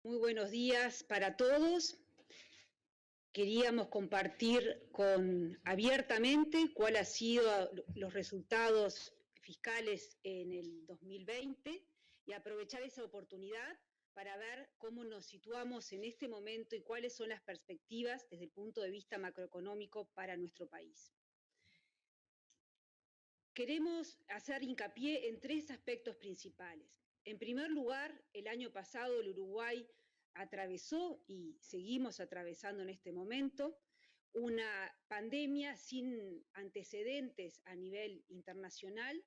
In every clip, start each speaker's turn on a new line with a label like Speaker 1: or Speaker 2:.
Speaker 1: Muy buenos días para todos. Queríamos compartir abiertamente cuáles han sido los resultados fiscales en el 2020 y aprovechar esa oportunidad para ver cómo nos situamos en este momento y cuáles son las perspectivas desde el punto de vista macroeconómico para nuestro país. Queremos hacer hincapié en tres aspectos principales. En primer lugar, el año pasado el Uruguay atravesó y seguimos atravesando en este momento una pandemia sin antecedentes a nivel internacional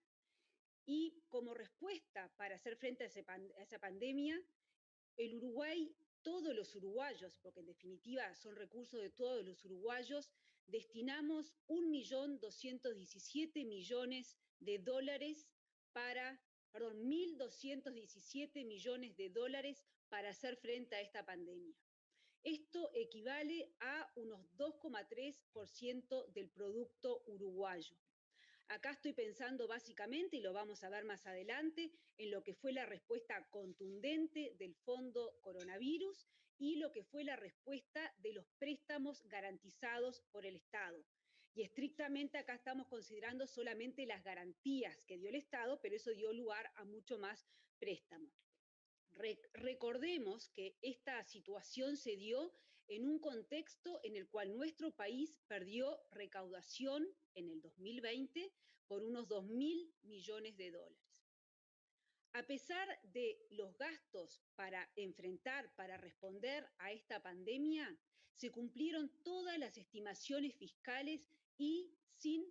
Speaker 1: y como respuesta para hacer frente a esa pandemia, el Uruguay, todos los uruguayos, porque en definitiva son recursos de todos los uruguayos, destinamos 1.217 millones de dólares para, perdón, 1.217 millones de dólares para hacer frente a esta pandemia. Esto equivale a unos 2,3% del producto uruguayo. Acá estoy pensando básicamente, y lo vamos a ver más adelante, en lo que fue la respuesta contundente del Fondo Coronavirus y lo que fue la respuesta de los préstamos garantizados por el Estado. Y estrictamente acá estamos considerando solamente las garantías que dio el Estado, pero eso dio lugar a mucho más préstamo. Recordemos que esta situación se dio en un contexto en el cual nuestro país perdió recaudación en el 2020 por unos 2.000 millones de dólares. A pesar de los gastos para enfrentar, para responder a esta pandemia, se cumplieron todas las estimaciones fiscales y sin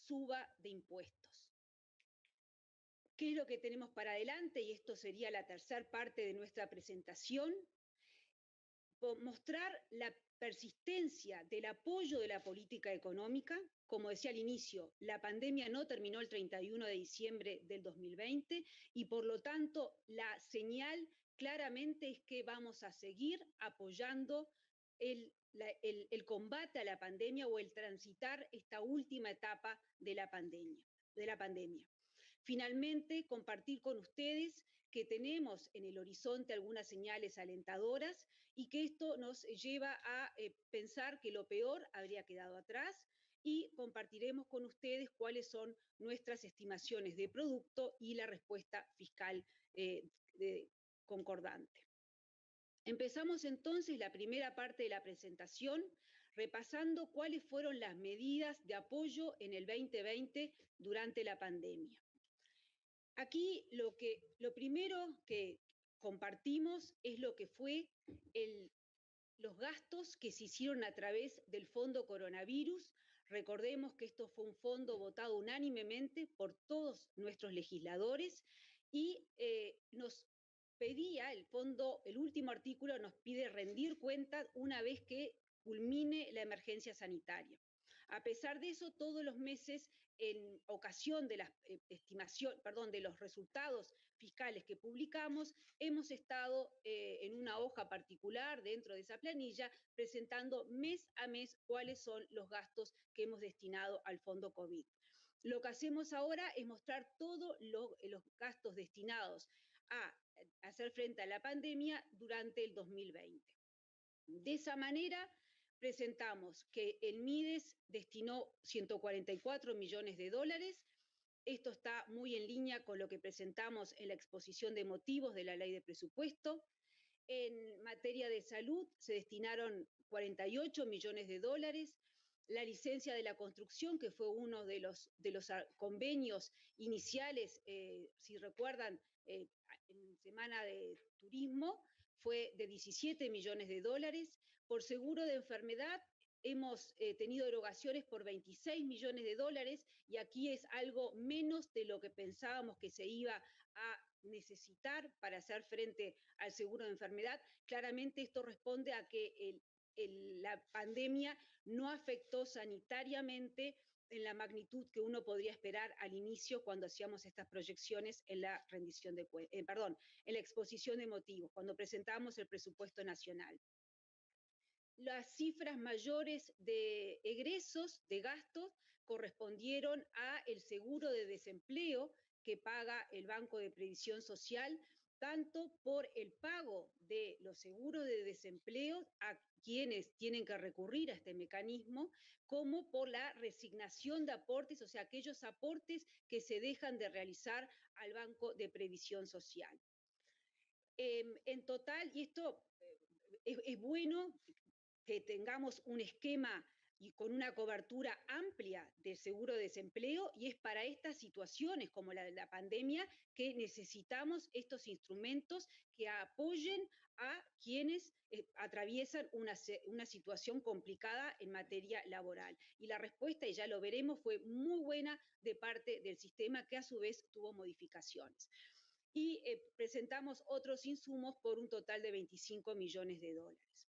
Speaker 1: suba de impuestos. ¿Qué es lo que tenemos para adelante? Y esto sería la tercera parte de nuestra presentación. Mostrar la persistencia del apoyo de la política económica. Como decía al inicio, la pandemia no terminó el 31 de diciembre del 2020 y por lo tanto la señal claramente es que vamos a seguir apoyando el combate a la pandemia o el transitar esta última etapa de la pandemia. Finalmente, compartir con ustedes que tenemos en el horizonte algunas señales alentadoras y que esto nos lleva a pensar que lo peor habría quedado atrás y compartiremos con ustedes cuáles son nuestras estimaciones de producto y la respuesta fiscal concordante. Empezamos entonces la primera parte de la presentación repasando cuáles fueron las medidas de apoyo en el 2020 durante la pandemia. Aquí lo primero que compartimos es lo que fue los gastos que se hicieron a través del Fondo Coronavirus. Recordemos que esto fue un fondo votado unánimemente por todos nuestros legisladores y nos pedía el fondo, el último artículo nos pide rendir cuentas una vez que culmine la emergencia sanitaria. A pesar de eso, todos los meses, en ocasión de la estimación, perdón, de los resultados fiscales que publicamos, hemos estado en una hoja particular dentro de esa planilla presentando mes a mes cuáles son los gastos que hemos destinado al fondo COVID. Lo que hacemos ahora es mostrar todos los gastos destinados a hacer frente a la pandemia durante el 2020. De esa manera, presentamos que el MIDES destinó 144 millones de dólares. Esto está muy en línea con lo que presentamos en la exposición de motivos de la ley de presupuesto. En materia de salud se destinaron 48 millones de dólares. La licencia de la construcción, que fue uno de los convenios iniciales, si recuerdan, en Semana de Turismo, fue de 17 millones de dólares. Por seguro de enfermedad, hemos tenido erogaciones por 26 millones de dólares y aquí es algo menos de lo que pensábamos que se iba a necesitar para hacer frente al seguro de enfermedad. Claramente esto responde a que la pandemia no afectó sanitariamente en la magnitud que uno podría esperar al inicio cuando hacíamos estas proyecciones en la rendición de en la exposición de motivos, cuando presentamos el presupuesto nacional. Las cifras mayores de egresos, de gastos, correspondieron a el seguro de desempleo que paga el Banco de Previsión Social tanto por el pago de los seguros de desempleo a quienes tienen que recurrir a este mecanismo, como por la resignación de aportes, o sea, aquellos aportes que se dejan de realizar al Banco de Previsión Social. En total, y esto es bueno que tengamos un esquema y con una cobertura amplia del seguro de desempleo, y es para estas situaciones como la de la pandemia que necesitamos estos instrumentos que apoyen a quienes atraviesan una situación complicada en materia laboral. Y la respuesta, y ya lo veremos, fue muy buena de parte del sistema, que a su vez tuvo modificaciones. Y presentamos otros insumos por un total de 25 millones de dólares.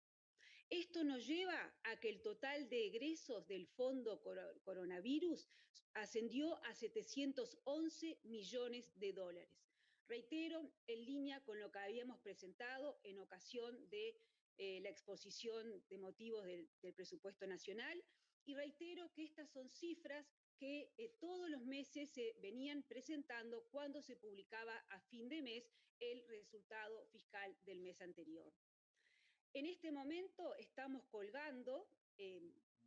Speaker 1: Esto nos lleva a que el total de egresos del Fondo Coronavirus ascendió a 711 millones de dólares. Reitero, en línea con lo que habíamos presentado en ocasión de la exposición de motivos del presupuesto nacional, y reitero que estas son cifras que todos los meses se venían presentando cuando se publicaba a fin de mes el resultado fiscal del mes anterior. En este momento estamos colgando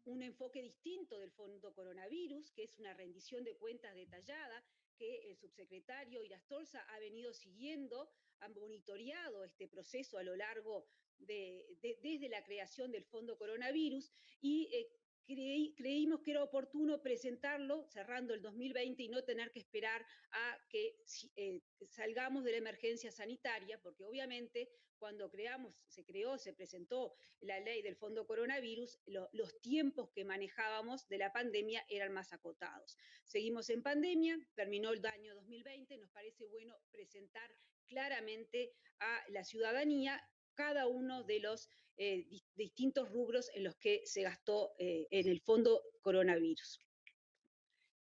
Speaker 1: un enfoque distinto del Fondo Coronavirus, que es una rendición de cuentas detallada que el subsecretario Irastorza ha venido siguiendo, ha monitoreado este proceso a lo largo desde la creación del Fondo Coronavirus, y creímos que era oportuno presentarlo cerrando el 2020 y no tener que esperar a que salgamos de la emergencia sanitaria, porque obviamente cuando se presentó la ley del Fondo Coronavirus, los tiempos que manejábamos de la pandemia eran más acotados. Seguimos en pandemia, terminó el año 2020, nos parece bueno presentar claramente a la ciudadanía cada uno de los distintos rubros en los que se gastó en el Fondo Coronavirus.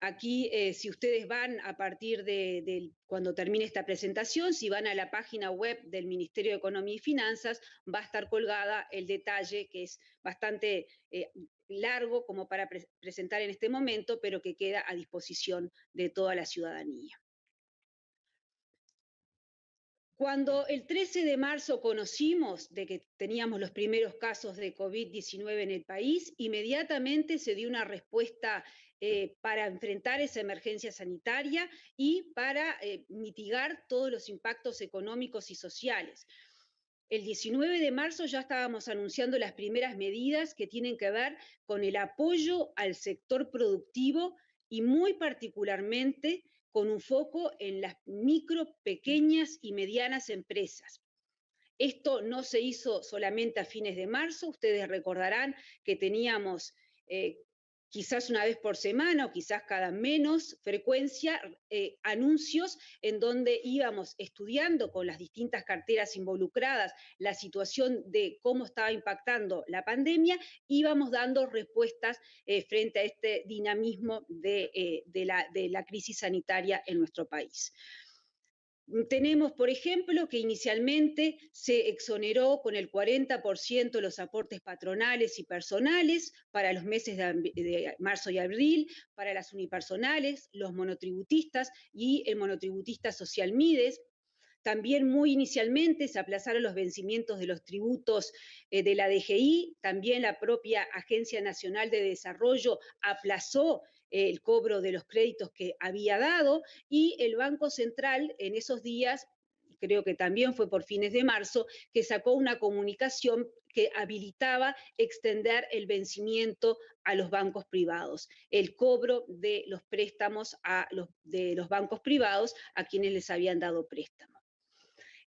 Speaker 1: Aquí, si ustedes van a partir de cuando termine esta presentación, si van a la página web del Ministerio de Economía y Finanzas, va a estar colgada el detalle, que es bastante largo como para presentar en este momento, pero que queda a disposición de toda la ciudadanía. Cuando el 13 de marzo conocimos de que teníamos los primeros casos de COVID-19 en el país, inmediatamente se dio una respuesta para enfrentar esa emergencia sanitaria y para mitigar todos los impactos económicos y sociales. El 19 de marzo ya estábamos anunciando las primeras medidas que tienen que ver con el apoyo al sector productivo y muy particularmente con un foco en las micro, pequeñas y medianas empresas. Esto no se hizo solamente a fines de marzo, ustedes recordarán que teníamos quizás una vez por semana o quizás cada menos frecuencia, anuncios en donde íbamos estudiando con las distintas carteras involucradas la situación de cómo estaba impactando la pandemia, íbamos dando respuestas frente a este dinamismo de la crisis sanitaria en nuestro país. Tenemos, por ejemplo, que inicialmente se exoneró con el 40% los aportes patronales y personales para los meses de marzo y abril, para las unipersonales, los monotributistas y el monotributista social Mides. También muy inicialmente se aplazaron los vencimientos de los tributos de la DGI, también la propia Agencia Nacional de Desarrollo aplazó el cobro de los créditos que había dado, y el Banco Central en esos días, creo que también fue por fines de marzo, que sacó una comunicación que habilitaba extender el vencimiento a los bancos privados, el cobro de los préstamos de los bancos privados a quienes les habían dado préstamos.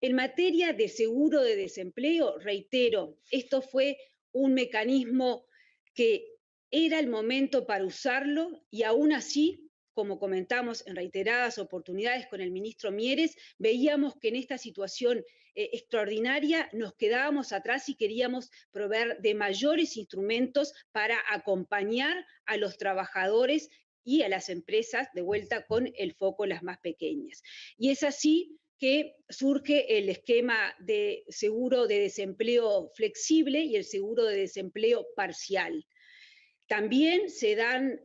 Speaker 1: En materia de seguro de desempleo, reitero, esto fue un mecanismo que era el momento para usarlo, y aún así, como comentamos en reiteradas oportunidades con el ministro Mieres, veíamos que en esta situación extraordinaria nos quedábamos atrás y queríamos proveer de mayores instrumentos para acompañar a los trabajadores y a las empresas, de vuelta con el foco en las más pequeñas. Y es así que surge el esquema de seguro de desempleo flexible y el seguro de desempleo parcial. También se dan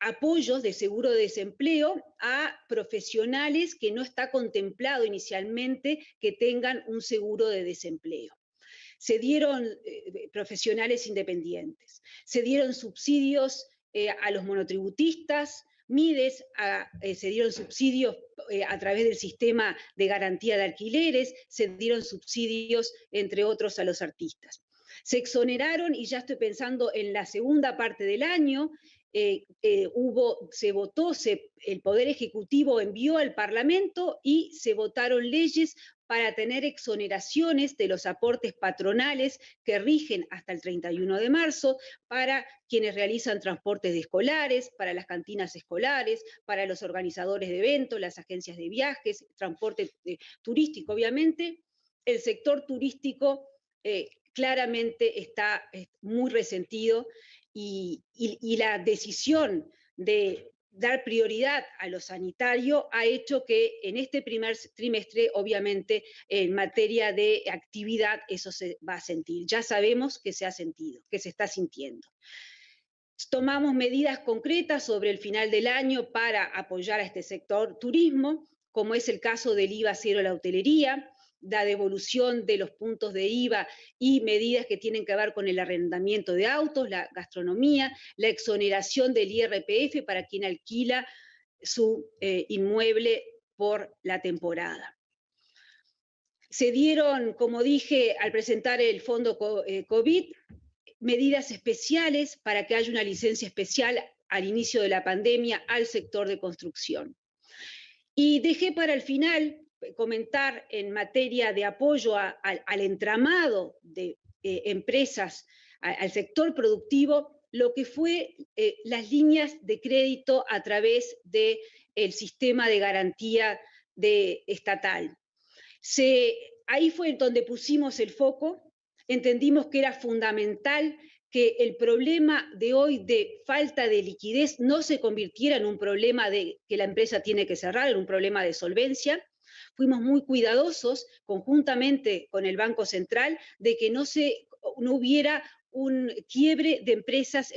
Speaker 1: apoyos de seguro de desempleo a profesionales que no está contemplado inicialmente que tengan un seguro de desempleo. Se dieron profesionales independientes, se dieron subsidios a los monotributistas, MIDES, se dieron subsidios a través del sistema de garantía de alquileres, se dieron subsidios, entre otros, a los artistas. Se exoneraron, y ya estoy pensando en la segunda parte del año, se votó, el Poder Ejecutivo envió al Parlamento y se votaron leyes para tener exoneraciones de los aportes patronales que rigen hasta el 31 de marzo para quienes realizan transportes de escolares, para las cantinas escolares, para los organizadores de eventos, las agencias de viajes, transporte turístico, obviamente. El sector turístico claramente está muy resentido y la decisión de dar prioridad a lo sanitario ha hecho que en este primer trimestre, obviamente, en materia de actividad, eso se va a sentir. Ya sabemos que se ha sentido, que se está sintiendo. Tomamos medidas concretas sobre el final del año para apoyar a este sector turismo, como es el caso del IVA cero a la hotelería, la devolución de los puntos de IVA y medidas que tienen que ver con el arrendamiento de autos, la gastronomía, la exoneración del IRPF para quien alquila su inmueble por la temporada. Se dieron, como dije al presentar el fondo COVID, medidas especiales para que haya una licencia especial al inicio de la pandemia al sector de construcción. Y dejé para el final comentar en materia de apoyo al entramado de empresas, al sector productivo, lo que fue las líneas de crédito a través del sistema de garantía estatal. Ahí fue donde pusimos el foco, entendimos que era fundamental que el problema de hoy de falta de liquidez no se convirtiera en un problema de que la empresa tiene que cerrar, en un problema de solvencia. Fuimos muy cuidadosos, conjuntamente con el Banco Central, de que no hubiera un quiebre de empresas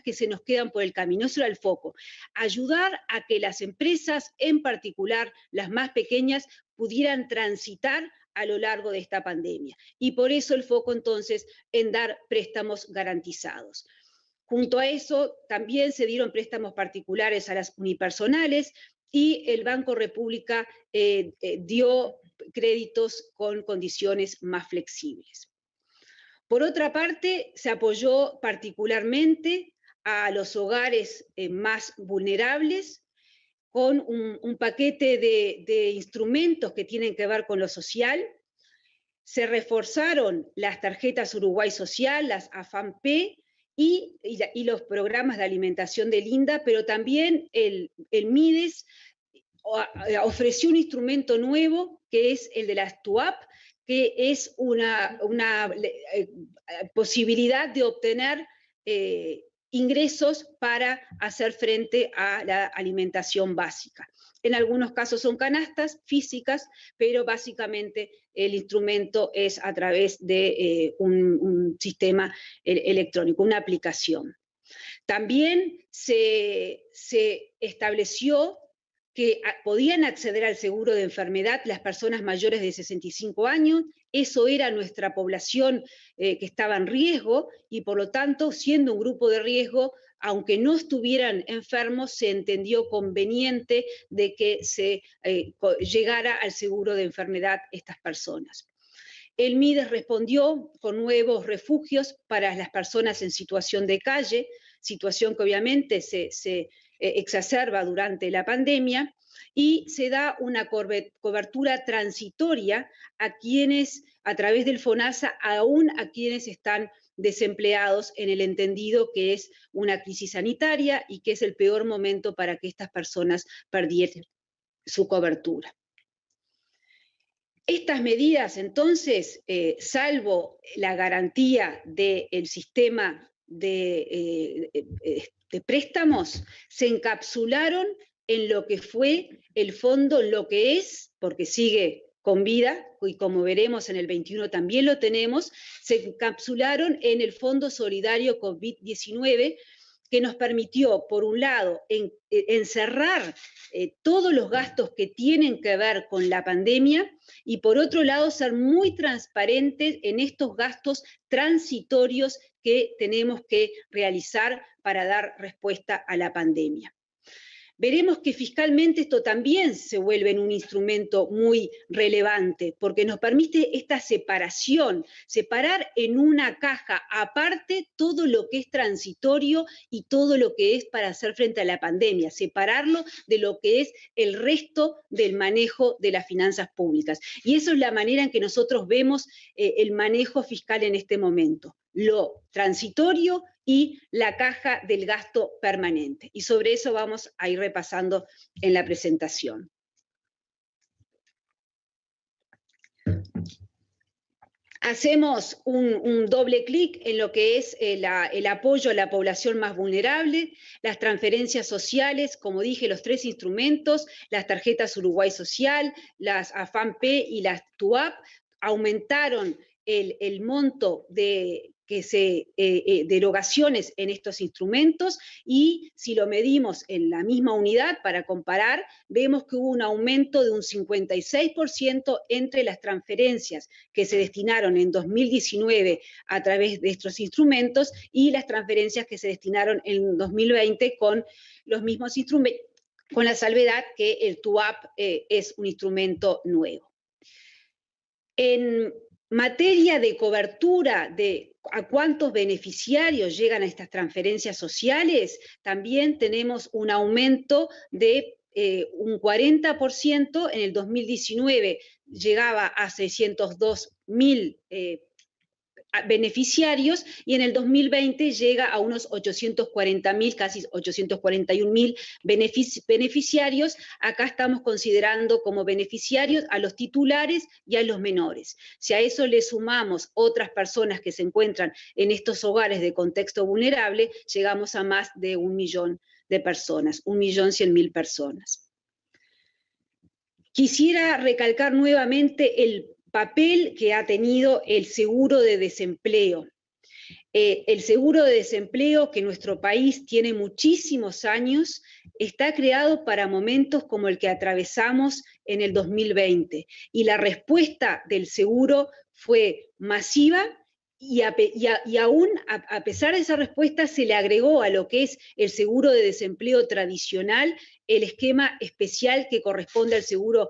Speaker 1: que se nos quedan por el camino. Eso era el foco. Ayudar a que las empresas, en particular las más pequeñas, pudieran transitar a lo largo de esta pandemia. Y por eso el foco entonces en dar préstamos garantizados. Junto a eso también se dieron préstamos particulares a las unipersonales y el Banco República dio créditos con condiciones más flexibles. Por otra parte, se apoyó particularmente a los hogares más vulnerables, con un paquete de instrumentos que tienen que ver con lo social. Se reforzaron las tarjetas Uruguay Social, las AFAMP, y los programas de alimentación del INDA, pero también el MIDES ofreció un instrumento nuevo, que es el de las TUAP, que es una posibilidad de obtener ingresos para hacer frente a la alimentación básica. En algunos casos son canastas físicas, pero básicamente el instrumento es a través de un sistema electrónico, una aplicación. También se estableció que podían acceder al seguro de enfermedad las personas mayores de 65 años, eso era nuestra población que estaba en riesgo y por lo tanto, siendo un grupo de riesgo, aunque no estuvieran enfermos, se entendió conveniente de que se llegara al seguro de enfermedad estas personas. El MIDES respondió con nuevos refugios para las personas en situación de calle, situación que obviamente se exacerba durante la pandemia, y se da una cobertura transitoria a quienes, a través del FONASA, aún a quienes están desempleados, en el entendido que es una crisis sanitaria y que es el peor momento para que estas personas perdieran su cobertura. Estas medidas, entonces, salvo la garantía del sistema de préstamos, se encapsularon en lo que fue el fondo, lo que es, porque sigue con vida, y como veremos en el 21 también lo tenemos, se encapsularon en el Fondo Solidario COVID-19, que nos permitió, por un lado, encerrar todos los gastos que tienen que ver con la pandemia y, por otro lado, ser muy transparentes en estos gastos transitorios que tenemos que realizar para dar respuesta a la pandemia. Veremos que fiscalmente esto también se vuelve en un instrumento muy relevante, porque nos permite esta separación, separar en una caja aparte todo lo que es transitorio y todo lo que es para hacer frente a la pandemia, separarlo de lo que es el resto del manejo de las finanzas públicas. Y eso es la manera en que nosotros vemos el manejo fiscal en este momento, lo transitorio y la caja del gasto permanente. Y sobre eso vamos a ir repasando en la presentación. Hacemos un doble clic en lo que es el apoyo a la población más vulnerable, las transferencias sociales, como dije, los 3 instrumentos, las tarjetas Uruguay Social, las AFAMP y las TUAP, aumentaron el monto de erogaciones en estos instrumentos, y si lo medimos en la misma unidad para comparar, vemos que hubo un aumento de un 56% entre las transferencias que se destinaron en 2019 a través de estos instrumentos y las transferencias que se destinaron en 2020 con los mismos instrumentos, con la salvedad que el TUAP es un instrumento nuevo. En materia de cobertura de a cuántos beneficiarios llegan a estas transferencias sociales, también tenemos un aumento de un 40%, en el 2019 llegaba a 602.000 beneficiarios, y en el 2020 llega a unos 840.000, casi 841.000 beneficiarios. Acá estamos considerando como beneficiarios a los titulares y a los menores. Si a eso le sumamos otras personas que se encuentran en estos hogares de contexto vulnerable, llegamos a más de 1 millón de personas, 1.100.000 personas. Quisiera recalcar nuevamente el papel que ha tenido el seguro de desempleo. El seguro de desempleo, que nuestro país tiene muchísimos años, está creado para momentos como el que atravesamos en el 2020. Y la respuesta del seguro fue masiva, y aún a pesar de esa respuesta se le agregó a lo que es el seguro de desempleo tradicional el esquema especial que corresponde al seguro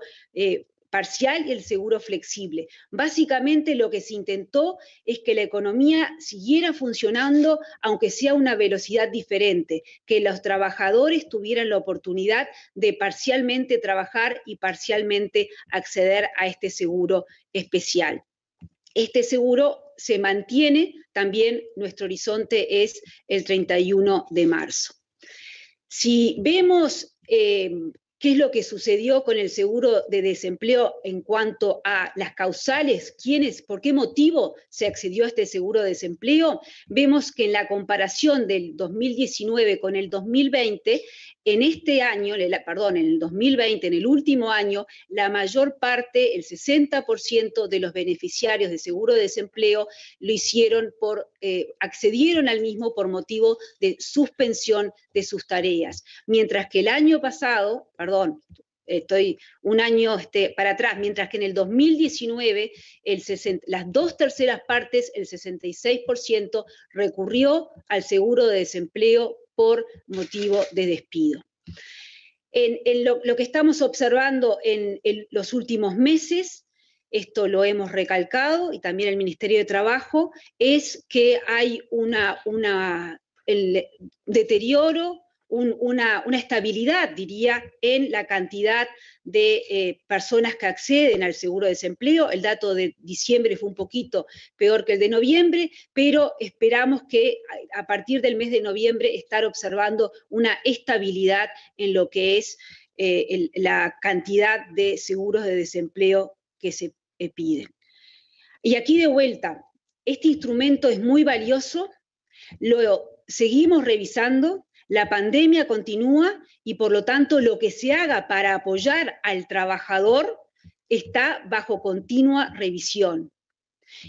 Speaker 1: parcial y el seguro flexible. Básicamente lo que se intentó es que la economía siguiera funcionando, aunque sea a una velocidad diferente, que los trabajadores tuvieran la oportunidad de parcialmente trabajar y parcialmente acceder a este seguro especial. Este seguro se mantiene, también nuestro horizonte es el 31 de marzo. Si vemos qué es lo que sucedió con el seguro de desempleo en cuanto a las causales, por qué motivo se accedió a este seguro de desempleo, vemos que en la comparación del 2019 con el 2020, en este año, perdón, en el 2020, en el último año, la mayor parte, el 60% de los beneficiarios de seguro de desempleo lo hicieron accedieron al mismo por motivo de suspensión de sus tareas, mientras que el año pasado, perdón, estoy un año para atrás, mientras que en el 2019 las 2/3 partes, el 66%, recurrió al seguro de desempleo por motivo de despido. En lo que estamos observando en los últimos meses, esto lo hemos recalcado, y también el Ministerio de Trabajo, es que hay el deterioro, una estabilidad, diría, en la cantidad de personas que acceden al seguro de desempleo. El dato de diciembre fue un poquito peor que el de noviembre, pero esperamos que a partir del mes de noviembre estar observando una estabilidad en lo que es la cantidad de seguros de desempleo que se piden. Y aquí de vuelta, este instrumento es muy valioso, lo seguimos revisando. La pandemia continúa y por lo tanto lo que se haga para apoyar al trabajador está bajo continua revisión.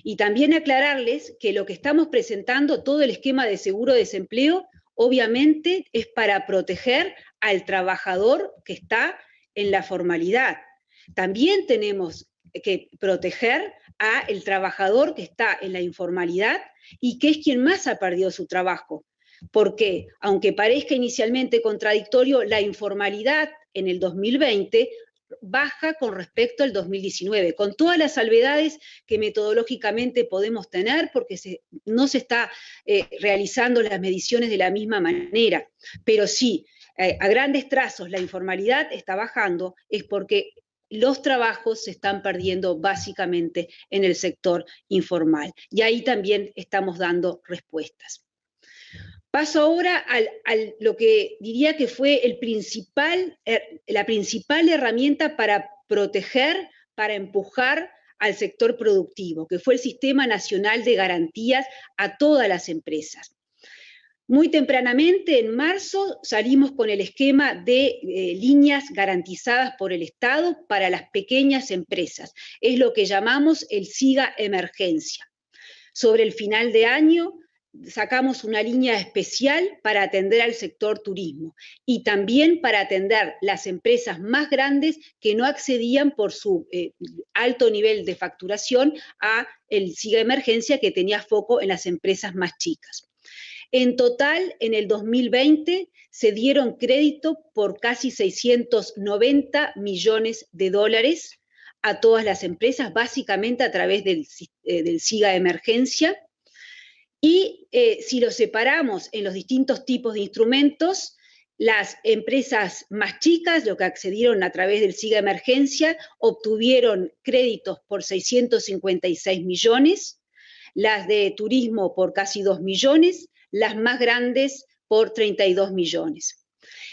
Speaker 1: Y también aclararles que lo que estamos presentando, todo el esquema de seguro de desempleo, obviamente es para proteger al trabajador que está en la formalidad. También tenemos que proteger al trabajador que está en la informalidad y que es quien más ha perdido su trabajo. Porque, aunque parezca inicialmente contradictorio, la informalidad en el 2020 baja con respecto al 2019, con todas las salvedades que metodológicamente podemos tener, porque no se está realizando las mediciones de la misma manera. Pero sí, a grandes trazos, la informalidad está bajando, es porque los trabajos se están perdiendo básicamente en el sector informal. Y ahí también estamos dando respuestas. Paso ahora a lo que diría que fue la principal herramienta para proteger, para empujar al sector productivo, que fue el Sistema Nacional de Garantías a todas las empresas. Muy tempranamente, en marzo, salimos con el esquema de líneas garantizadas por el Estado para las pequeñas empresas. Es lo que llamamos el SIGA Emergencia. Sobre el final de año, sacamos una línea especial para atender al sector turismo y también para atender las empresas más grandes que no accedían por su alto nivel de facturación a el SIGA Emergencia, que tenía foco en las empresas más chicas. En total, en el 2020 se dieron crédito por casi 690 millones de dólares a todas las empresas, básicamente a través del SIGA Emergencia. Y si lo separamos en los distintos tipos de instrumentos, las empresas más chicas, lo que accedieron a través del SIGA Emergencia, obtuvieron créditos por 656 millones, las de turismo por casi 2 millones, las más grandes por 32 millones.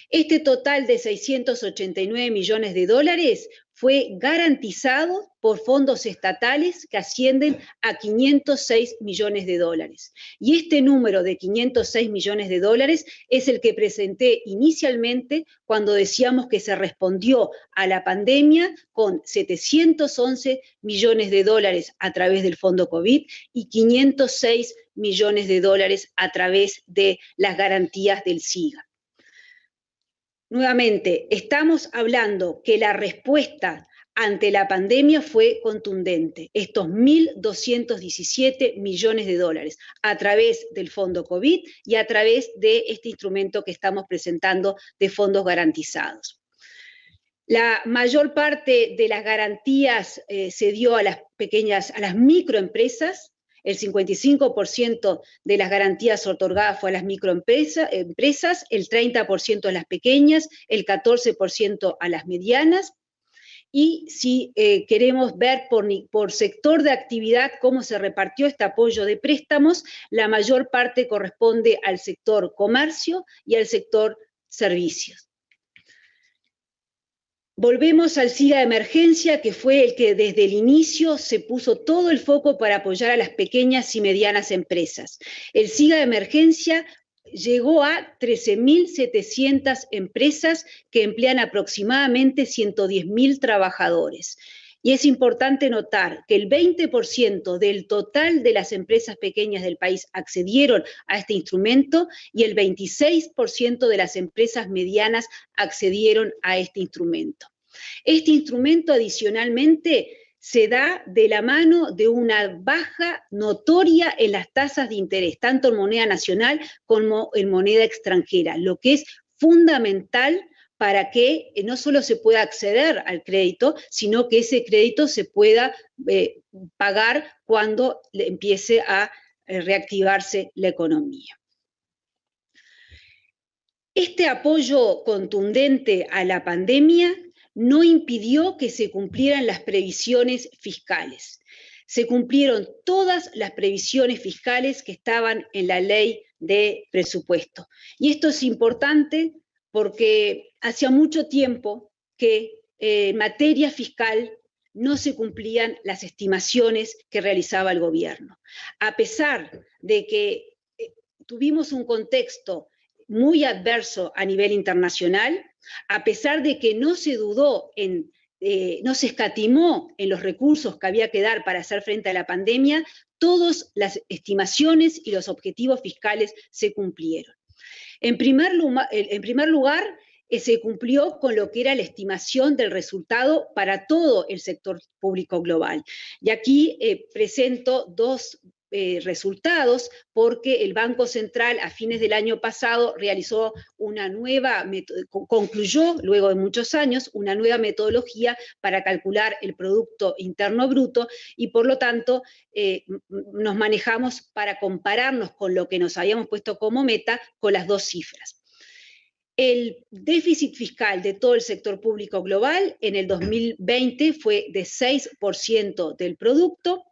Speaker 1: Este total de 689 millones de dólares fue garantizado por fondos estatales que ascienden a 506 millones de dólares. Y este número de 506 millones de dólares es el que presenté inicialmente cuando decíamos que se respondió a la pandemia con 711 millones de dólares a través del Fondo COVID y 506 millones de dólares a través de las garantías del SIGA. Nuevamente, estamos hablando que la respuesta ante la pandemia fue contundente. Estos 1.217 millones de dólares a través del Fondo COVID y a través de este instrumento que estamos presentando de fondos garantizados. La mayor parte de las garantías se dio a las microempresas. El 55% de las garantías otorgadas fue a las microempresas, el 30% a las pequeñas, el 14% a las medianas. Y si queremos ver por sector de actividad cómo se repartió este apoyo de préstamos, la mayor parte corresponde al sector comercio y al sector servicios. Volvemos al SIGA de emergencia, que fue el que desde el inicio se puso todo el foco para apoyar a las pequeñas y medianas empresas. El SIGA de emergencia llegó a 13.700 empresas que emplean aproximadamente 110.000 trabajadores. Y es importante notar que el 20% del total de las empresas pequeñas del país accedieron a este instrumento y el 26% de las empresas medianas accedieron a este instrumento. Este instrumento adicionalmente se da de la mano de una baja notoria en las tasas de interés, tanto en moneda nacional como en moneda extranjera, lo que es fundamental para que no solo se pueda acceder al crédito, sino que ese crédito se pueda pagar cuando empiece a reactivarse la economía. Este apoyo contundente a la pandemia no impidió que se cumplieran las previsiones fiscales. Se cumplieron todas las previsiones fiscales que estaban en la ley de presupuesto. Y esto es importante porque hacía mucho tiempo que en materia fiscal no se cumplían las estimaciones que realizaba el gobierno. A pesar de que tuvimos un contexto muy adverso a nivel internacional, a pesar de que no se dudó no se escatimó en los recursos que había que dar para hacer frente a la pandemia, todas las estimaciones y los objetivos fiscales se cumplieron. En primer lugar, se cumplió con lo que era la estimación del resultado para todo el sector público global. Y aquí presento dos resultados, porque el Banco Central a fines del año pasado realizó concluyó luego de muchos años una nueva metodología para calcular el Producto Interno Bruto, y por lo tanto nos manejamos para compararnos con lo que nos habíamos puesto como meta con las dos cifras. El déficit fiscal de todo el sector público global en el 2020 fue de 6% del producto.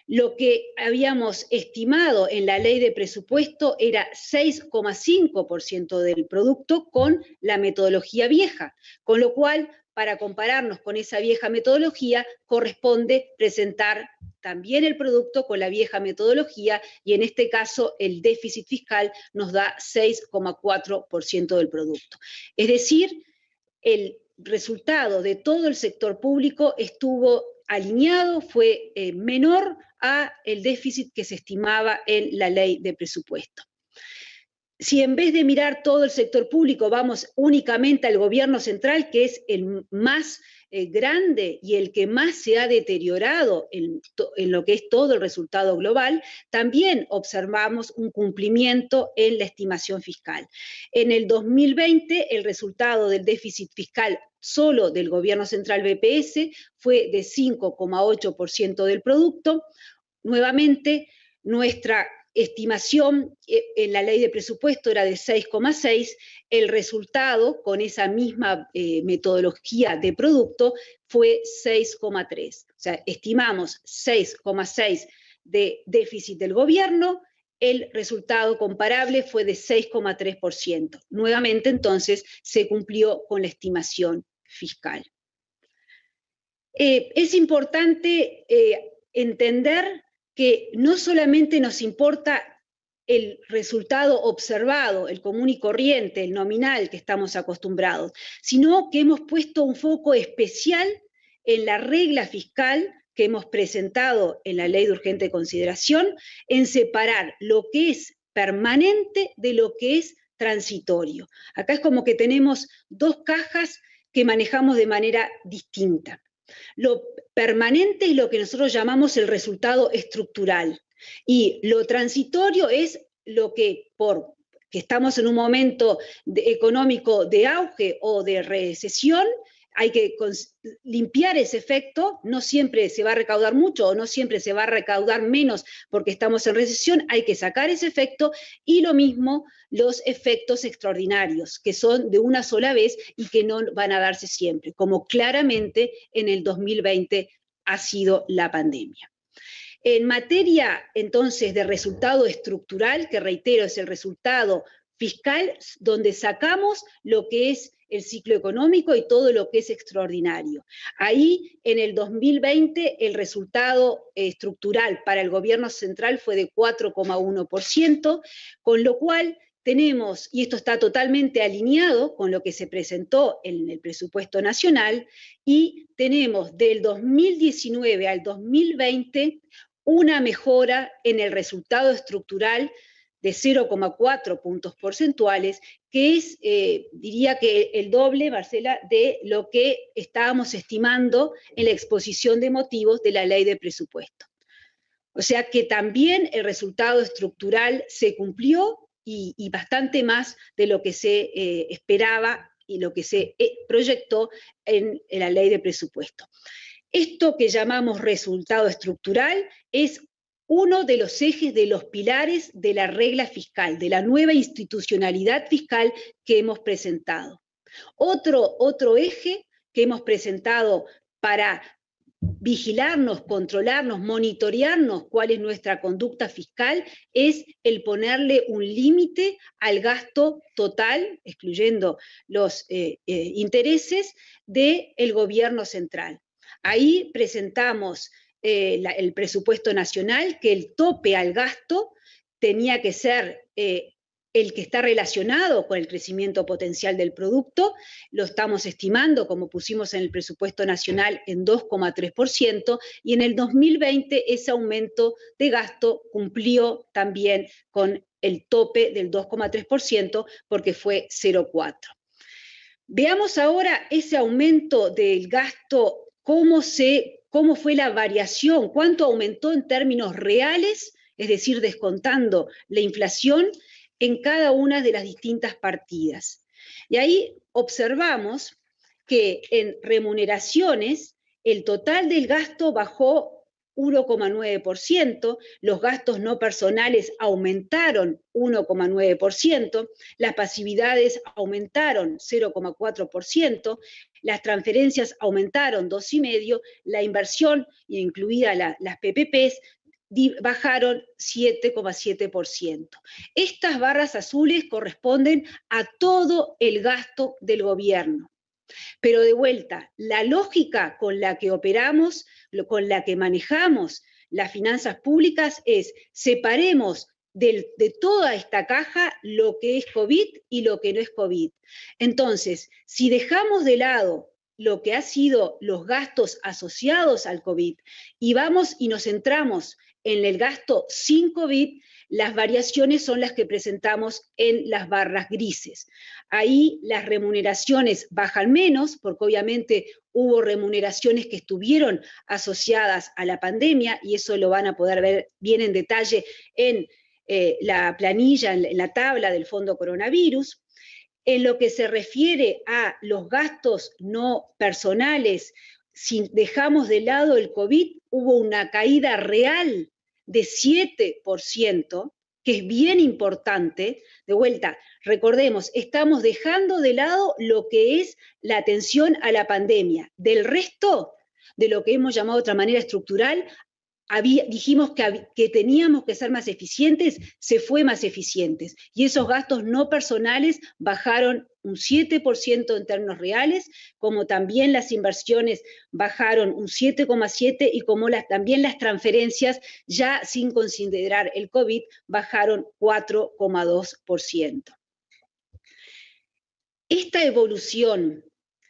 Speaker 1: Lo que habíamos estimado en la ley de presupuesto era 6,5% del producto con la metodología vieja, con lo cual, para compararnos con esa vieja metodología, corresponde presentar también el producto con la vieja metodología, y en este caso el déficit fiscal nos da 6,4% del producto. Es decir, el resultado de todo el sector público estuvo alineado, fue menor a el déficit que se estimaba en la ley de presupuesto. Si en vez de mirar todo el sector público vamos únicamente al gobierno central, que es el más grande y el que más se ha deteriorado en lo que es todo el resultado global, también observamos un cumplimiento en la estimación fiscal. En el 2020, el resultado del déficit fiscal solo del gobierno central BPS fue de 5,8% del producto. Nuevamente, nuestra estimación en la ley de presupuesto era de 6,6, el resultado con esa misma metodología de producto fue 6,3. O sea, estimamos 6,6 de déficit del gobierno, el resultado comparable fue de 6,3%. Nuevamente, entonces, se cumplió con la estimación fiscal. Es importante entender que no solamente nos importa el resultado observado, el común y corriente, el nominal que estamos acostumbrados, sino que hemos puesto un foco especial en la regla fiscal que hemos presentado en la Ley de Urgente Consideración, en separar lo que es permanente de lo que es transitorio. Acá es como que tenemos dos cajas que manejamos de manera distinta. Lo permanente es lo que nosotros llamamos el resultado estructural, y lo transitorio es lo que, porque estamos en un momento económico de auge o de recesión, hay que limpiar ese efecto. No siempre se va a recaudar mucho o no siempre se va a recaudar menos porque estamos en recesión, hay que sacar ese efecto, y lo mismo los efectos extraordinarios, que son de una sola vez y que no van a darse siempre, como claramente en el 2020 ha sido la pandemia. En materia, entonces, de resultado estructural, que reitero es el resultado fiscal, donde sacamos lo que es el ciclo económico y todo lo que es extraordinario. Ahí, en el 2020, el resultado estructural para el gobierno central fue de 4,1%, con lo cual tenemos, y esto está totalmente alineado con lo que se presentó en el presupuesto nacional, y tenemos del 2019 al 2020 una mejora en el resultado estructural de 0,4 puntos porcentuales, que es, diría que el doble, Marcela, de lo que estábamos estimando en la exposición de motivos de la ley de presupuesto. O sea que también el resultado estructural se cumplió, y bastante más de lo que se esperaba y lo que se proyectó en la ley de presupuesto. Esto que llamamos resultado estructural es uno de los ejes, de los pilares de la regla fiscal, de la nueva institucionalidad fiscal que hemos presentado. Otro eje que hemos presentado para vigilarnos, controlarnos, monitorearnos cuál es nuestra conducta fiscal, es el ponerle un límite al gasto total, excluyendo los intereses, del gobierno central. Ahí presentamos el presupuesto nacional, que el tope al gasto tenía que ser el que está relacionado con el crecimiento potencial del producto, lo estamos estimando, como pusimos en el presupuesto nacional, en 2,3%, y en el 2020 ese aumento de gasto cumplió también con el tope del 2,3%, porque fue 0,4%. Veamos ahora ese aumento del gasto, cómo fue la variación, cuánto aumentó en términos reales, es decir, descontando la inflación, en cada una de las distintas partidas. Y ahí observamos que en remuneraciones el total del gasto bajó 1,9%, los gastos no personales aumentaron 1,9%, las pasividades aumentaron 0,4%, las transferencias aumentaron 2,5%, la inversión, incluida las PPPs, bajaron 7,7%. Estas barras azules corresponden a todo el gasto del gobierno. Pero de vuelta, la lógica con la que operamos, con la que manejamos las finanzas públicas es separemos de toda esta caja lo que es COVID y lo que no es COVID. Entonces, si dejamos de lado lo que ha sido los gastos asociados al COVID y vamos y nos centramos en el gasto sin COVID, las variaciones son las que presentamos en las barras grises. Ahí las remuneraciones bajan menos, porque obviamente hubo remuneraciones que estuvieron asociadas a la pandemia, y eso lo van a poder ver bien en detalle en la planilla, en la tabla del Fondo Coronavirus. En lo que se refiere a los gastos no personales, si dejamos de lado el COVID, hubo una caída real de 7%, que es bien importante. De vuelta, recordemos, estamos dejando de lado lo que es la atención a la pandemia. Del resto, de lo que hemos llamado de otra manera estructural, dijimos que teníamos que ser más eficientes, se fue más eficientes. Y esos gastos no personales bajaron un 7% en términos reales, como también las inversiones bajaron un 7,7% y como también las transferencias, ya sin considerar el COVID, bajaron 4,2%. Esta evolución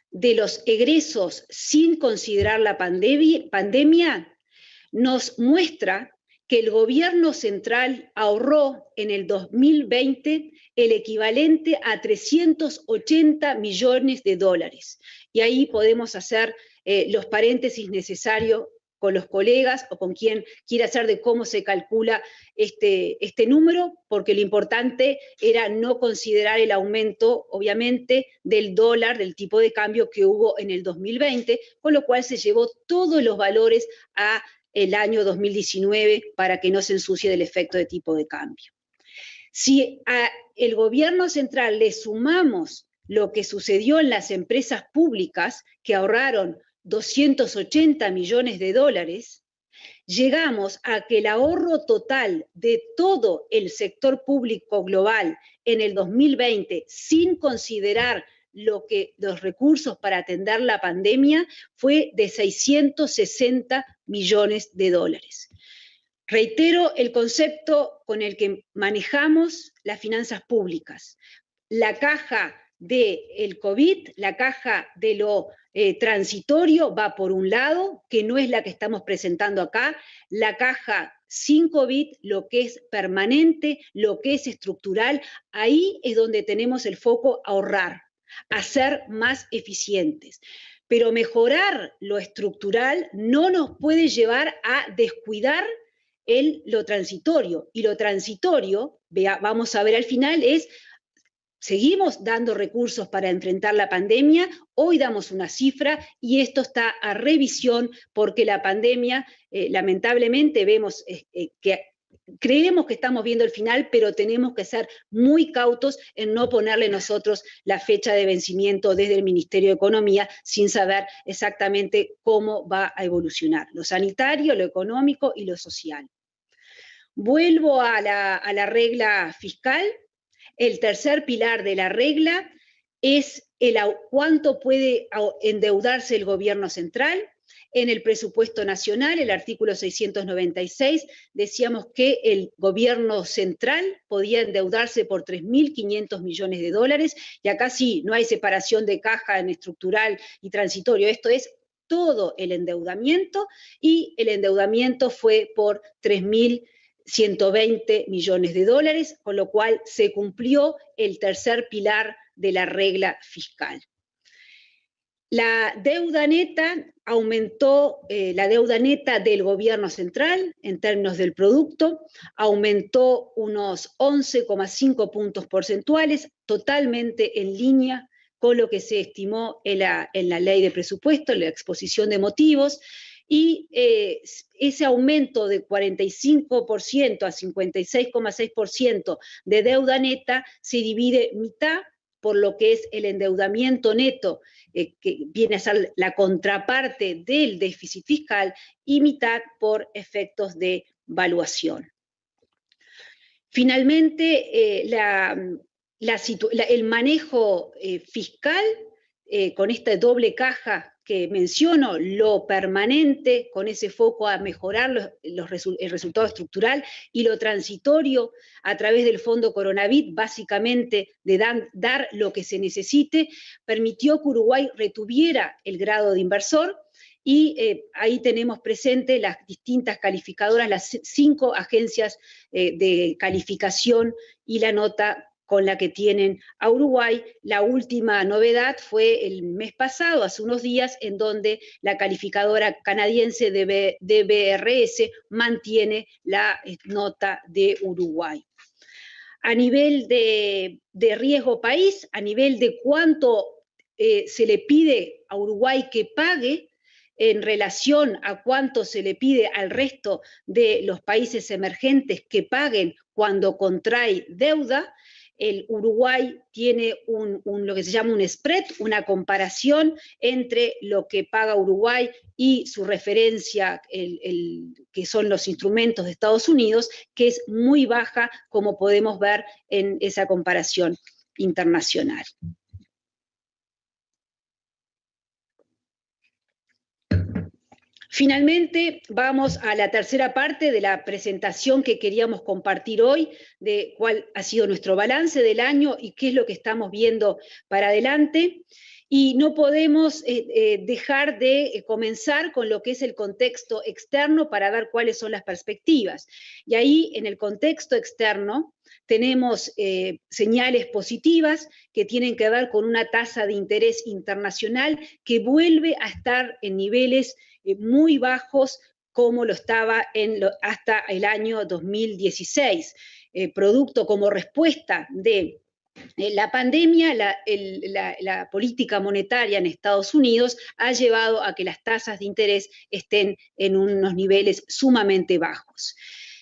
Speaker 1: de los egresos sin considerar la pandemia nos muestra que el gobierno central ahorró en el 2020 el equivalente a 380 millones de dólares. Y ahí podemos hacer los paréntesis necesarios con los colegas o con quien quiera hacer de cómo se calcula este número, porque lo importante era no considerar el aumento, obviamente, del dólar, del tipo de cambio que hubo en el 2020, con lo cual se llevó todos los valores a el año 2019 para que no se ensucie del efecto de tipo de cambio. Si al gobierno central le sumamos lo que sucedió en las empresas públicas, que ahorraron 280 millones de dólares, llegamos a que el ahorro total de todo el sector público global en el 2020, sin considerar los recursos para atender la pandemia, fue de 660 millones de dólares. Reitero el concepto con el que manejamos las finanzas públicas. La caja del COVID, la caja de lo transitorio va por un lado, que no es la que estamos presentando acá, la caja sin COVID, lo que es permanente, lo que es estructural, ahí es donde tenemos el foco a ahorrar, a ser más eficientes. Pero mejorar lo estructural no nos puede llevar a descuidar lo transitorio. Y lo transitorio, vamos a ver al final, seguimos dando recursos para enfrentar la pandemia, hoy damos una cifra y esto está a revisión porque la pandemia, lamentablemente vemos que creemos que estamos viendo el final, pero tenemos que ser muy cautos en no ponerle nosotros la fecha de vencimiento desde el Ministerio de Economía sin saber exactamente cómo va a evolucionar lo sanitario, lo económico y lo social. Vuelvo a la regla fiscal. El tercer pilar de la regla es cuánto puede endeudarse el gobierno central. En el presupuesto nacional, el artículo 696, decíamos que el gobierno central podía endeudarse por 3.500 millones de dólares, y acá sí, no hay separación de caja en estructural y transitorio, esto es todo el endeudamiento, y el endeudamiento fue por 3.120 millones de dólares, con lo cual se cumplió el tercer pilar de la regla fiscal. La deuda neta aumentó, la deuda neta del gobierno central en términos del producto aumentó unos 11,5 puntos porcentuales, totalmente en línea con lo que se estimó en la ley de presupuesto, en la exposición de motivos, y ese aumento de 45% a 56,6% de deuda neta se divide mitad por lo que es el endeudamiento neto, que viene a ser la contraparte del déficit fiscal, y mitad por efectos de valuación. Finalmente, el manejo fiscal, con esta doble caja que menciono, lo permanente, con ese foco a mejorar el resultado estructural, y lo transitorio a través del Fondo Coronavirus, básicamente de dar lo que se necesite, permitió que Uruguay retuviera el grado de inversor, y ahí tenemos presente las distintas calificadoras, las 5 agencias de calificación y la nota con la que tienen a Uruguay. La última novedad fue el mes pasado, hace unos días, en donde la calificadora canadiense DBRS mantiene la nota de Uruguay. A nivel de riesgo país, a nivel de cuánto se le pide a Uruguay que pague en relación a cuánto se le pide al resto de los países emergentes que paguen cuando contrae deuda, el Uruguay tiene lo que se llama un spread, una comparación entre lo que paga Uruguay y su referencia, que son los instrumentos de Estados Unidos, que es muy baja, como podemos ver en esa comparación internacional. Finalmente, vamos a la tercera parte de la presentación que queríamos compartir hoy, de cuál ha sido nuestro balance del año y qué es lo que estamos viendo para adelante. Y no podemos dejar de comenzar con lo que es el contexto externo para ver cuáles son las perspectivas. Y ahí, en el contexto externo, tenemos señales positivas que tienen que ver con una tasa de interés internacional que vuelve a estar en niveles muy bajos como lo estaba hasta el año 2016, producto como respuesta de la pandemia. La política monetaria en Estados Unidos ha llevado a que las tasas de interés estén en unos niveles sumamente bajos.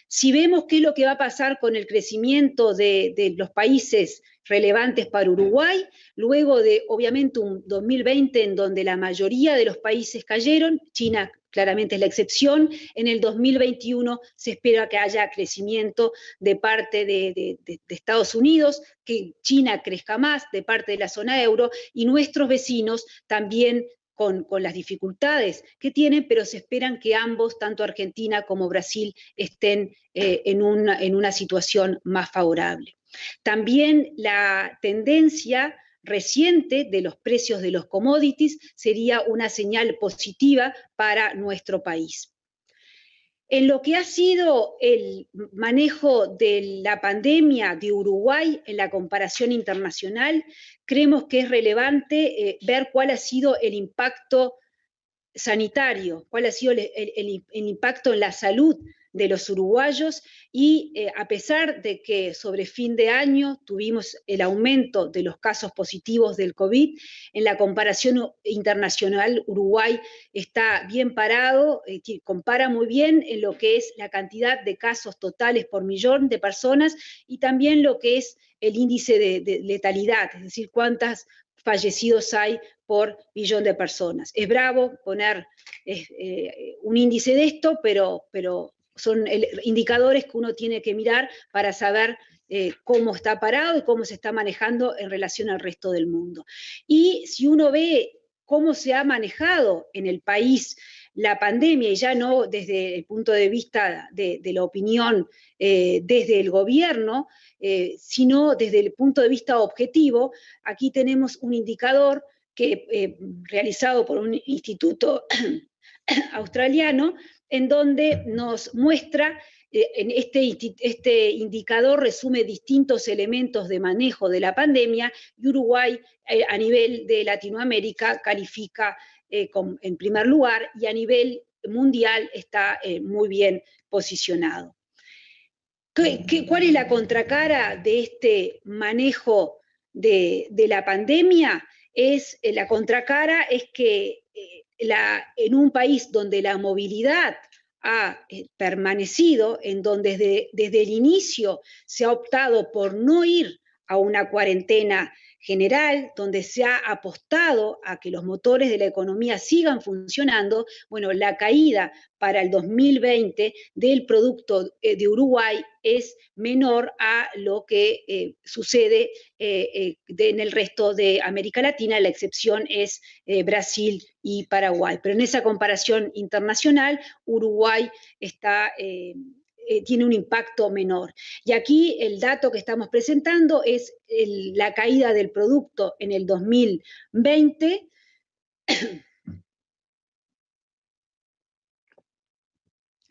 Speaker 1: Si vemos qué es lo que va a pasar con el crecimiento de los países relevantes para Uruguay, luego de, obviamente, un 2020 en donde la mayoría de los países cayeron, China claramente es la excepción, en el 2021 se espera que haya crecimiento de parte de Estados Unidos, que China crezca más de parte de la zona euro, y nuestros vecinos también con las dificultades que tienen, pero se esperan que ambos, tanto Argentina como Brasil, estén en una situación más favorable. También la tendencia reciente de los precios de los commodities sería una señal positiva para nuestro país. En lo que ha sido el manejo de la pandemia de Uruguay en la comparación internacional, creemos que es relevante ver cuál ha sido el impacto sanitario, cuál ha sido el impacto en la salud de los uruguayos, y a pesar de que sobre fin de año tuvimos el aumento de los casos positivos del COVID, en la comparación internacional Uruguay está bien parado, compara muy bien en lo que es la cantidad de casos totales por millón de personas, y también lo que es el índice de letalidad, es decir, cuántos fallecidos hay por millón de personas. Es bravo poner un índice de esto, pero son indicadores que uno tiene que mirar para saber cómo está parado y cómo se está manejando en relación al resto del mundo. Y si uno ve cómo se ha manejado en el país la pandemia, y ya no desde el punto de vista de la opinión desde el gobierno, sino desde el punto de vista objetivo, aquí tenemos un indicador que, realizado por un instituto australiano, en donde nos muestra, en este indicador resume distintos elementos de manejo de la pandemia, y Uruguay a nivel de Latinoamérica califica en primer lugar, y a nivel mundial está muy bien posicionado. ¿Cuál es la contracara de este manejo de la pandemia? La contracara es que en un país donde la movilidad ha permanecido, en donde desde el inicio se ha optado por no ir a una cuarentena general, donde se ha apostado a que los motores de la economía sigan funcionando, bueno, la caída para el 2020 del producto de Uruguay es menor a lo que sucede en el resto de América Latina. La excepción es Brasil y Paraguay. Pero en esa comparación internacional, Uruguay tiene un impacto menor. Y aquí el dato que estamos presentando es la caída del producto en el 2020.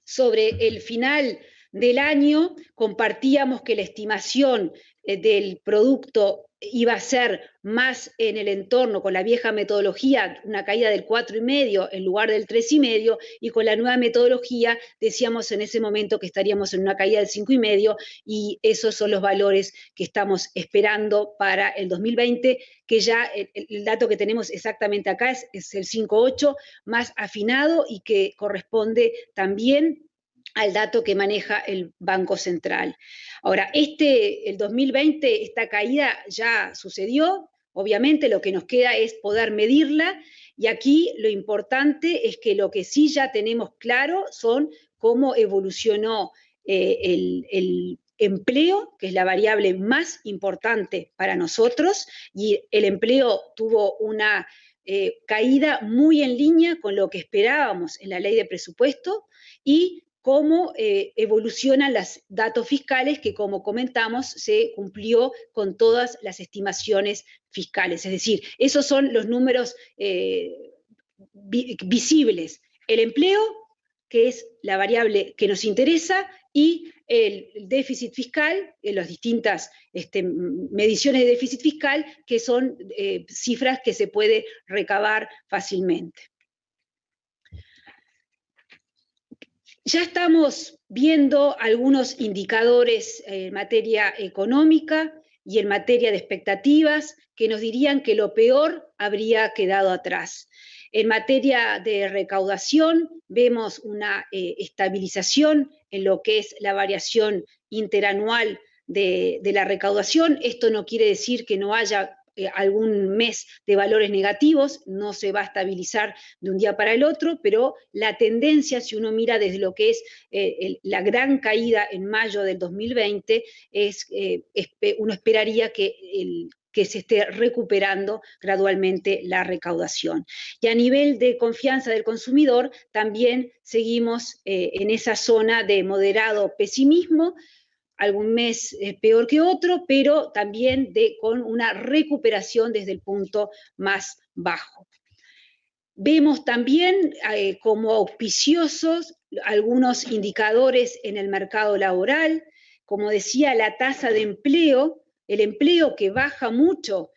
Speaker 1: Sobre el final del año compartíamos que la estimación del producto iba a ser más en el entorno, con la vieja metodología, una caída del 4,5 en lugar del 3,5, y con la nueva metodología decíamos en ese momento que estaríamos en una caída del 5,5, y esos son los valores que estamos esperando para el 2020, que ya el dato que tenemos exactamente acá es el 5,8 más afinado, y que corresponde también al dato que maneja el Banco Central. Ahora, el 2020, esta caída ya sucedió, obviamente lo que nos queda es poder medirla, y aquí lo importante es que lo que sí ya tenemos claro son cómo evolucionó el empleo, que es la variable más importante para nosotros, y el empleo tuvo una caída muy en línea con lo que esperábamos en la ley de presupuesto, y cómo evolucionan los datos fiscales, que como comentamos se cumplió con todas las estimaciones fiscales. Es decir, esos son los números visibles. El empleo, que es la variable que nos interesa, y el déficit fiscal, las distintas mediciones de déficit fiscal, que son cifras que se puede recabar fácilmente. Ya estamos viendo algunos indicadores en materia económica y en materia de expectativas que nos dirían que lo peor habría quedado atrás. En materia de recaudación vemos una estabilización en lo que es la variación interanual de la recaudación. Esto no quiere decir que no haya algún mes de valores negativos, no se va a estabilizar de un día para el otro, pero la tendencia, si uno mira desde lo que es la gran caída en mayo del 2020, uno esperaría que se esté recuperando gradualmente la recaudación. Y a nivel de confianza del consumidor, también seguimos en esa zona de moderado pesimismo, algún mes peor que otro, pero también con una recuperación desde el punto más bajo. Vemos también como auspiciosos algunos indicadores en el mercado laboral, como decía, la tasa de empleo, el empleo que baja mucho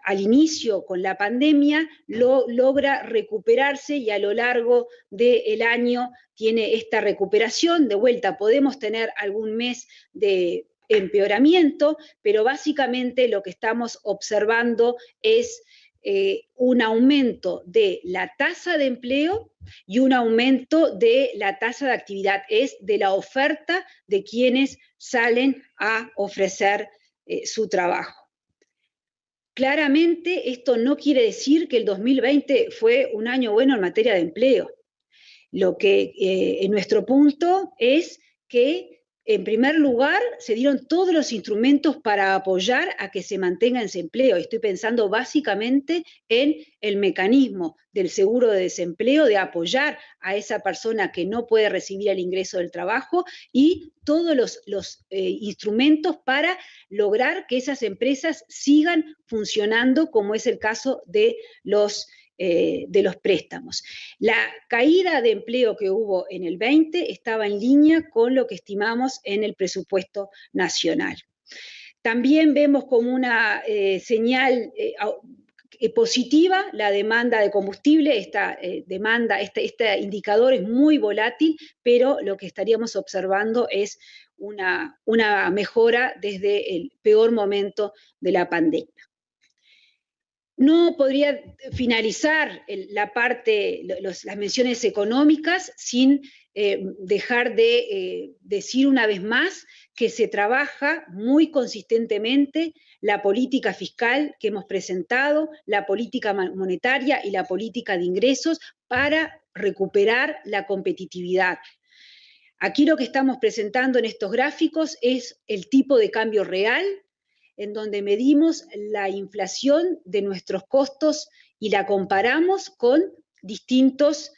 Speaker 1: al inicio con la pandemia, logra recuperarse, y a lo largo del año tiene esta recuperación. De vuelta, podemos tener algún mes de empeoramiento, pero básicamente lo que estamos observando es un aumento de la tasa de empleo y un aumento de la tasa de actividad, es de la oferta de quienes salen a ofrecer su trabajo. Claramente esto no quiere decir que el 2020 fue un año bueno en materia de empleo. Lo que en nuestro punto es que en primer lugar, se dieron todos los instrumentos para apoyar a que se mantenga ese empleo. Estoy pensando básicamente en el mecanismo del seguro de desempleo, de apoyar a esa persona que no puede recibir el ingreso del trabajo, y todos los instrumentos para lograr que esas empresas sigan funcionando, como es el caso de los préstamos. La caída de empleo que hubo en el 20 estaba en línea con lo que estimamos en el presupuesto nacional. También vemos como una señal positiva la demanda de combustible. Este indicador es muy volátil, pero lo que estaríamos observando es una mejora desde el peor momento de la pandemia. No podría finalizar las menciones económicas sin dejar de decir una vez más que se trabaja muy consistentemente la política fiscal que hemos presentado, la política monetaria y la política de ingresos para recuperar la competitividad. Aquí lo que estamos presentando en estos gráficos es el tipo de cambio real, en donde medimos la inflación de nuestros costos y la comparamos con distintos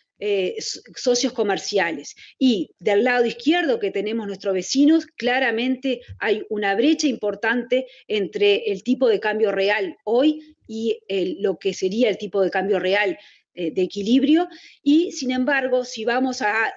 Speaker 1: socios comerciales. Y del lado izquierdo, que tenemos nuestros vecinos, claramente hay una brecha importante entre el tipo de cambio real hoy y lo que sería el tipo de cambio real de equilibrio. Y sin embargo, si vamos a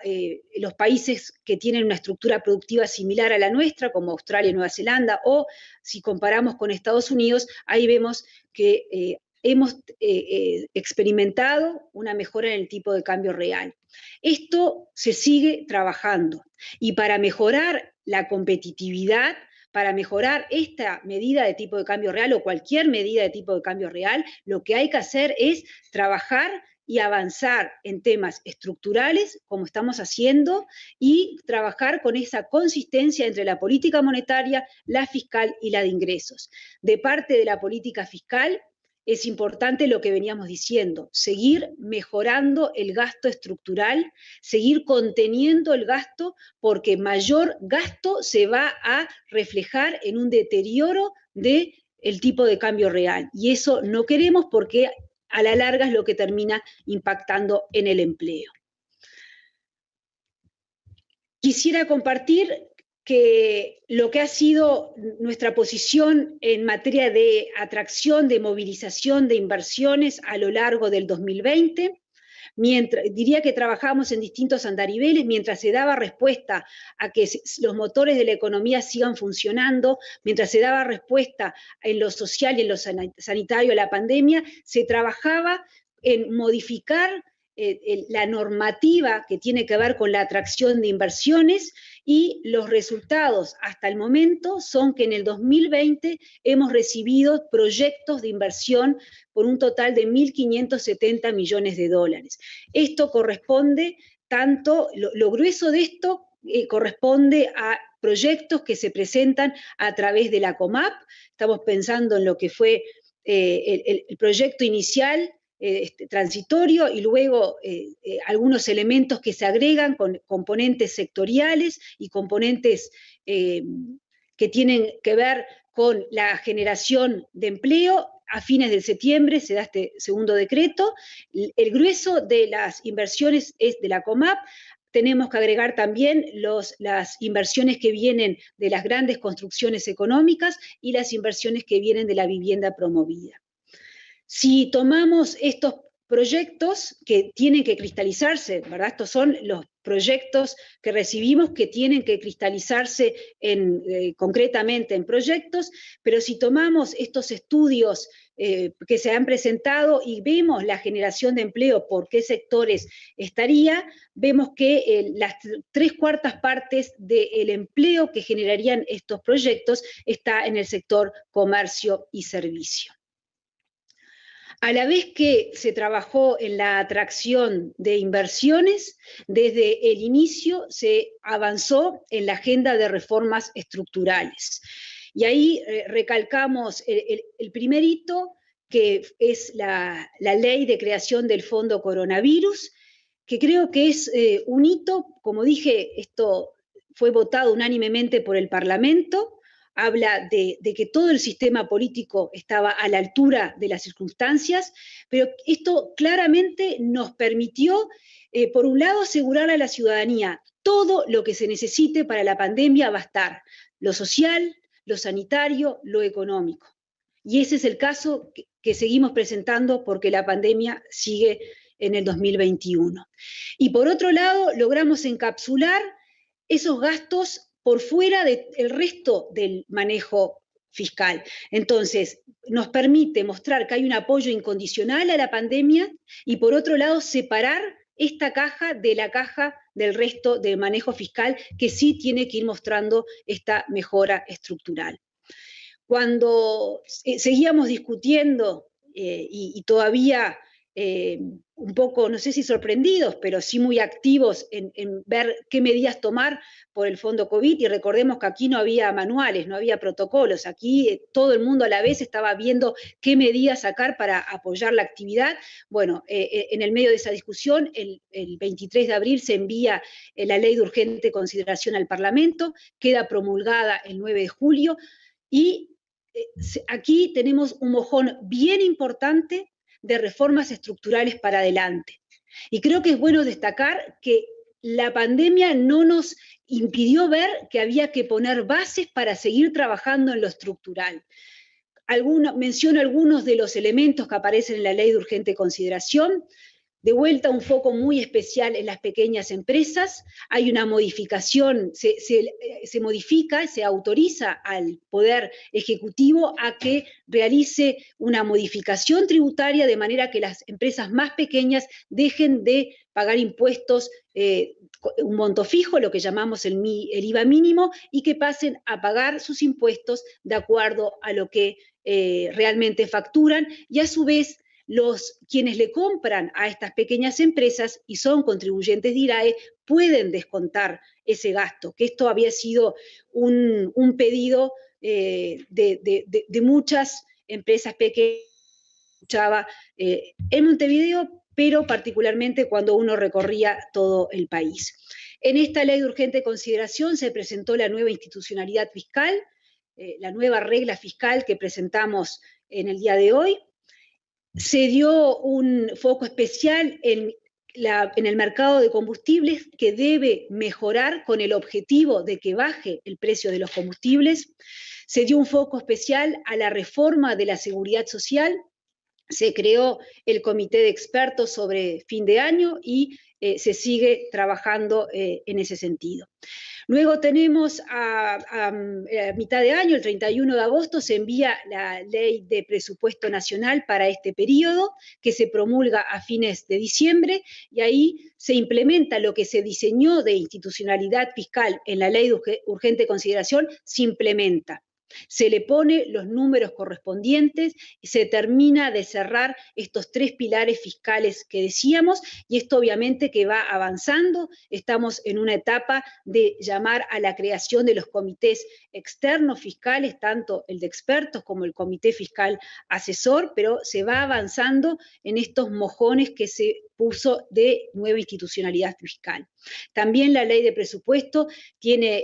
Speaker 1: los países que tienen una estructura productiva similar a la nuestra, como Australia y Nueva Zelanda, o si comparamos con Estados Unidos, ahí vemos que hemos experimentado una mejora en el tipo de cambio real. Esto se sigue trabajando, y para mejorar la competitividad, para mejorar esta medida de tipo de cambio real o cualquier medida de tipo de cambio real, lo que hay que hacer es trabajar y avanzar en temas estructurales, como estamos haciendo, y trabajar con esa consistencia entre la política monetaria, la fiscal y la de ingresos. De parte de la política fiscal, es importante lo que veníamos diciendo, seguir mejorando el gasto estructural, seguir conteniendo el gasto, porque mayor gasto se va a reflejar en un deterioro del tipo de cambio real. Y eso no queremos, porque a la larga es lo que termina impactando en el empleo. Quisiera compartir que lo que ha sido nuestra posición en materia de atracción, de movilización de inversiones a lo largo del 2020, diría que trabajamos en distintos andariveles mientras se daba respuesta a que los motores de la economía sigan funcionando, mientras se daba respuesta en lo social y en lo sanitario a la pandemia, se trabajaba en modificar la normativa que tiene que ver con la atracción de inversiones, y los resultados hasta el momento son que en el 2020 hemos recibido proyectos de inversión por un total de 1.570 millones de dólares. Esto corresponde lo grueso de esto corresponde a proyectos que se presentan a través de la COMAP. Estamos pensando en lo que fue el proyecto inicial, transitorio, y luego algunos elementos que se agregan con componentes sectoriales y componentes que tienen que ver con la generación de empleo. A fines de septiembre se da este segundo decreto. El grueso de las inversiones es de la COMAP. Tenemos que agregar también las inversiones que vienen de las grandes construcciones económicas y las inversiones que vienen de la vivienda promovida. Si tomamos estos proyectos que tienen que cristalizarse, ¿verdad? Estos son los proyectos que recibimos que tienen que cristalizarse concretamente en proyectos, pero si tomamos estos estudios que se han presentado y vemos la generación de empleo, por qué sectores estaría, vemos que las 3/4 partes del empleo que generarían estos proyectos está en el sector comercio y servicio. A la vez que se trabajó en la atracción de inversiones, desde el inicio se avanzó en la agenda de reformas estructurales. Y ahí recalcamos el primer hito, que es la ley de creación del Fondo Coronavirus, que creo que es un hito. Como dije, esto fue votado unánimemente por el Parlamento, habla de que todo el sistema político estaba a la altura de las circunstancias, pero esto claramente nos permitió, por un lado, asegurar a la ciudadanía todo lo que se necesite para la pandemia va a estar, lo social, lo sanitario, lo económico. Y ese es el caso que seguimos presentando porque la pandemia sigue en el 2021. Y por otro lado, logramos encapsular esos gastos por fuera del resto del manejo fiscal. Entonces, nos permite mostrar que hay un apoyo incondicional a la pandemia y por otro lado, separar esta caja de la caja del resto del manejo fiscal que sí tiene que ir mostrando esta mejora estructural. Cuando seguíamos discutiendo y todavía un poco, no sé si sorprendidos, pero sí muy activos en ver qué medidas tomar por el fondo COVID, y recordemos que aquí no había manuales, no había protocolos, aquí todo el mundo a la vez estaba viendo qué medidas sacar para apoyar la actividad. Bueno, en el medio de esa discusión, el 23 de abril se envía la ley de urgente consideración al Parlamento, queda promulgada el 9 de julio, y aquí tenemos un mojón bien importante de reformas estructurales para adelante. Y creo que es bueno destacar que la pandemia no nos impidió ver que había que poner bases para seguir trabajando en lo estructural. Menciono algunos de los elementos que aparecen en la ley de urgente consideración. De vuelta, un foco muy especial en las pequeñas empresas. Hay una modificación, se modifica, se autoriza al Poder Ejecutivo a que realice una modificación tributaria de manera que las empresas más pequeñas dejen de pagar impuestos, un monto fijo, lo que llamamos el IVA mínimo, y que pasen a pagar sus impuestos de acuerdo a lo que realmente facturan, y a su vez quienes le compran a estas pequeñas empresas y son contribuyentes de IRAE pueden descontar ese gasto, que esto había sido un pedido de muchas empresas pequeñas en Montevideo, pero particularmente cuando uno recorría todo el país. En esta ley de urgente consideración se presentó la nueva institucionalidad fiscal, la nueva regla fiscal que presentamos en el día de hoy. Se dio un foco especial en el mercado de combustibles, que debe mejorar con el objetivo de que baje el precio de los combustibles. Se dio un foco especial a la reforma de la seguridad social. Se creó el comité de expertos sobre fin de año y se sigue trabajando en ese sentido. Luego tenemos a mitad de año, el 31 de agosto, se envía la ley de presupuesto nacional para este periodo, que se promulga a fines de diciembre, y ahí se implementa lo que se diseñó de institucionalidad fiscal en la ley de urgente consideración, se implementa. Se le pone los números correspondientes y se termina de cerrar estos 3 pilares fiscales que decíamos, y esto obviamente que va avanzando. Estamos en una etapa de llamar a la creación de los comités externos fiscales, tanto el de expertos como el comité fiscal asesor, pero se va avanzando en estos mojones que se puso de nueva institucionalidad fiscal. También la ley de presupuesto tiene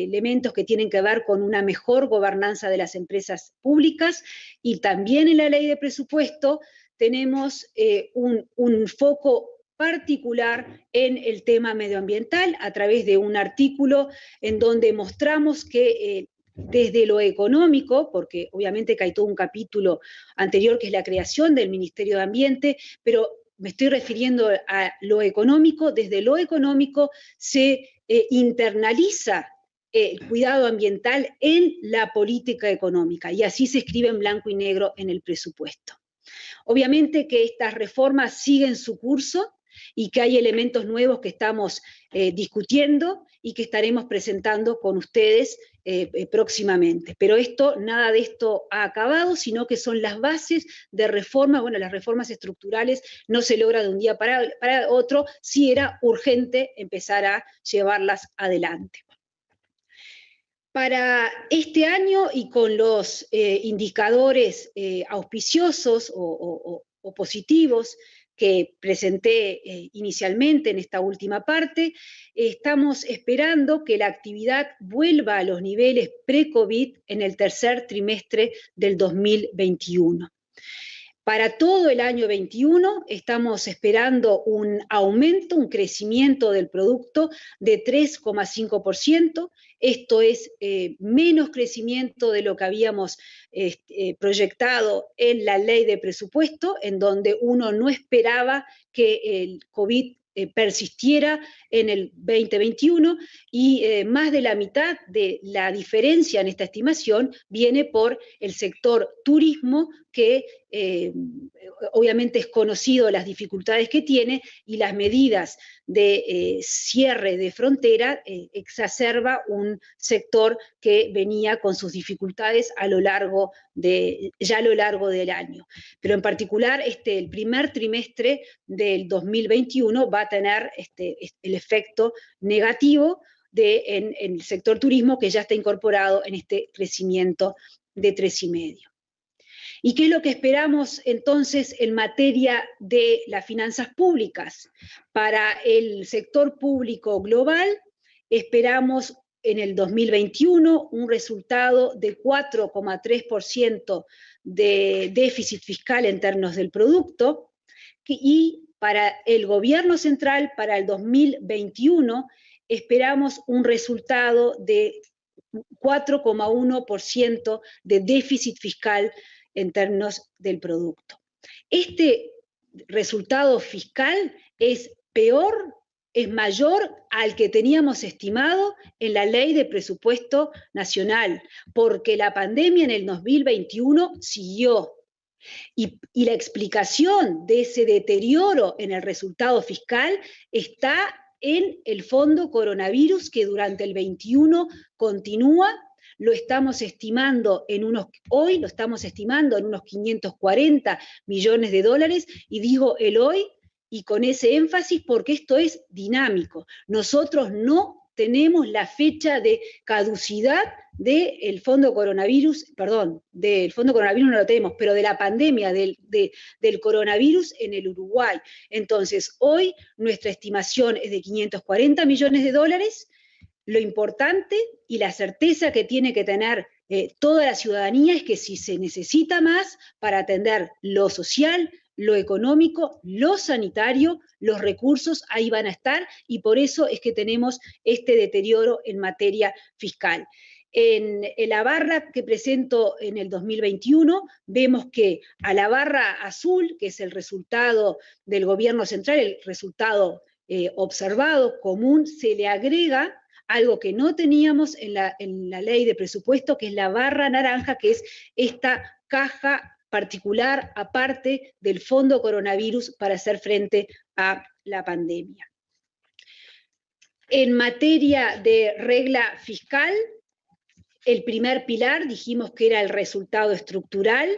Speaker 1: elementos que tienen que ver con una mejor gobernanza de las empresas públicas, y también en la ley de presupuesto tenemos un foco particular en el tema medioambiental a través de un artículo en donde mostramos que desde lo económico, porque obviamente que hay todo un capítulo anterior que es la creación del Ministerio de Ambiente, pero me estoy refiriendo a lo económico. Desde lo económico se internaliza el cuidado ambiental en la política económica, y así se escribe en blanco y negro en el presupuesto. Obviamente que estas reformas siguen su curso y que hay elementos nuevos que estamos discutiendo y que estaremos presentando con ustedes próximamente. Pero nada de esto ha acabado, sino que son las bases de reforma. Bueno, las reformas estructurales no se logra de un día para otro, sí era urgente empezar a llevarlas adelante. Para este año, y con los indicadores auspiciosos o positivos que presenté inicialmente en esta última parte, estamos esperando que la actividad vuelva a los niveles pre-COVID en el tercer trimestre del 2021. Para todo el año 21 estamos esperando un aumento, un crecimiento del producto de 3,5%. Esto es menos crecimiento de lo que habíamos proyectado en la ley de presupuesto, en donde uno no esperaba que el COVID persistiera en el 2021, y más de la mitad de la diferencia en esta estimación viene por el sector turismo, que obviamente es conocido las dificultades que tiene, y las medidas de cierre de frontera exacerba un sector que venía con sus dificultades ya a lo largo del año. Pero en particular el primer trimestre del 2021 va a tener el efecto negativo en el sector turismo, que ya está incorporado en este crecimiento de 3,5%. ¿Y qué es lo que esperamos entonces en materia de las finanzas públicas? Para el sector público global esperamos en el 2021 un resultado de 4,3% de déficit fiscal en términos del producto, y para el gobierno central, para el 2021, esperamos un resultado de 4,1% de déficit fiscal en términos del producto. Este resultado fiscal es mayor al que teníamos estimado en la Ley de Presupuesto Nacional, porque la pandemia en el 2021 siguió. Y la explicación de ese deterioro en el resultado fiscal está en el fondo coronavirus, que durante el 21 continúa. Lo estamos estimando hoy lo estamos estimando en unos 540 millones de dólares, y digo el hoy y con ese énfasis porque esto es dinámico. Nosotros no tenemos la fecha de caducidad del fondo coronavirus, del fondo coronavirus no lo tenemos, pero de la pandemia del coronavirus en el Uruguay. Entonces, hoy nuestra estimación es de 540 millones de dólares. Lo importante y la certeza que tiene que tener toda la ciudadanía es que si se necesita más para atender lo social, lo económico, lo sanitario, los recursos ahí van a estar, y por eso es que tenemos este deterioro en materia fiscal. En la barra que presento en el 2021, vemos que a la barra azul, que es el resultado del gobierno central, el resultado observado común, se le agrega algo que no teníamos en la ley de presupuesto, que es la barra naranja, que es esta caja particular aparte del fondo coronavirus para hacer frente a la pandemia. En materia de regla fiscal, el primer pilar dijimos que era el resultado estructural.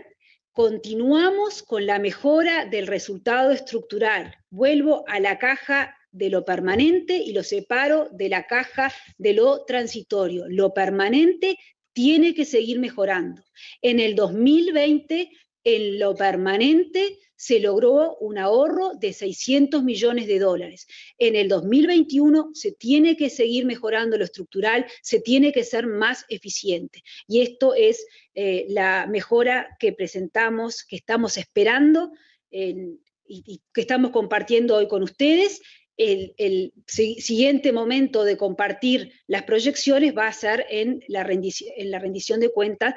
Speaker 1: Continuamos con la mejora del resultado estructural. Vuelvo a la caja de lo permanente y lo separo de la caja de lo transitorio. Lo permanente tiene que seguir mejorando. En el 2020, en lo permanente, se logró un ahorro de 600 millones de dólares. En el 2021 se tiene que seguir mejorando lo estructural, se tiene que ser más eficiente. Y esto es la mejora que presentamos, que estamos esperando y que estamos compartiendo hoy con ustedes. El siguiente momento de compartir las proyecciones va a ser en la rendición de cuentas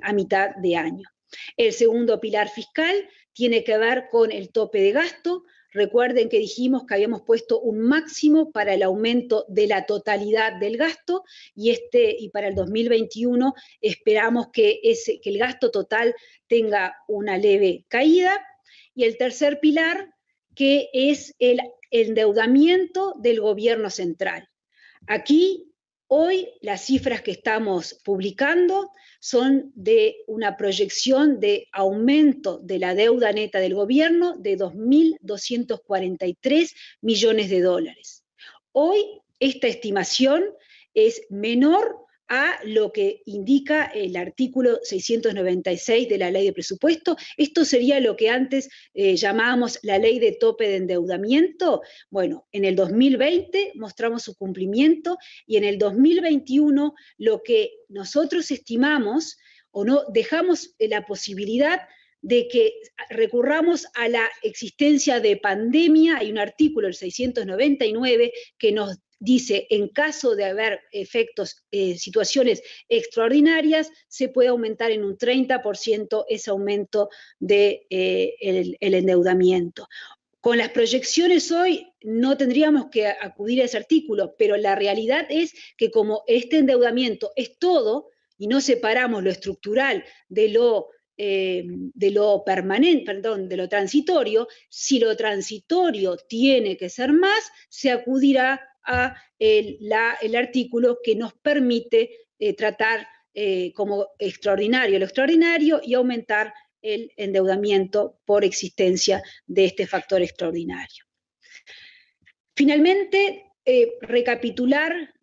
Speaker 1: a mitad de año. El segundo pilar fiscal tiene que ver con el tope de gasto. Recuerden que dijimos que habíamos puesto un máximo para el aumento de la totalidad del gasto, y para el 2021 esperamos que el gasto total tenga una leve caída. Y el tercer pilar, que es el endeudamiento del gobierno central. Aquí, hoy, las cifras que estamos publicando son de una proyección de aumento de la deuda neta del gobierno de 2.243 millones de dólares. Hoy, esta estimación es menor a lo que indica el artículo 696 de la Ley de Presupuesto. Esto sería lo que antes llamábamos la Ley de Tope de Endeudamiento. Bueno, en el 2020 mostramos su cumplimiento y en el 2021 lo que nosotros estimamos o no dejamos la posibilidad de que recurramos a la existencia de pandemia. Hay un artículo, el 699, que nos dice, en caso de haber situaciones extraordinarias, se puede aumentar en un 30% ese aumento del el endeudamiento. Con las proyecciones hoy no tendríamos que acudir a ese artículo, pero la realidad es que como este endeudamiento es todo, y no separamos lo estructural de lo permanente, perdón, de lo transitorio, si lo transitorio tiene que ser más, se acudirá a el artículo que nos permite tratar como extraordinario lo extraordinario y aumentar el endeudamiento por existencia de este factor extraordinario. Finalmente, recapitular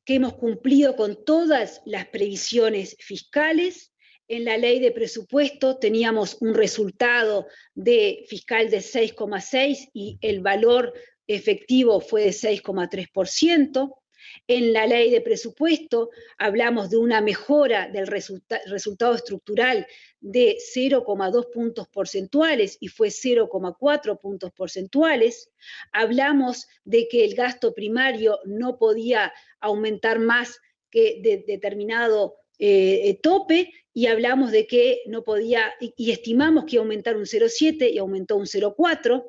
Speaker 1: que hemos cumplido con todas las previsiones fiscales. En la ley de presupuesto teníamos un resultado fiscal de 6,6 y el valor efectivo fue de 6,3%. En la ley de presupuesto hablamos de una mejora del resultado estructural de 0,2 puntos porcentuales y fue 0,4 puntos porcentuales. Hablamos de que el gasto primario no podía aumentar más que de determinado tope, y hablamos de que no podía, y estimamos que iba a aumentar un 0,7 y aumentó un 0,4.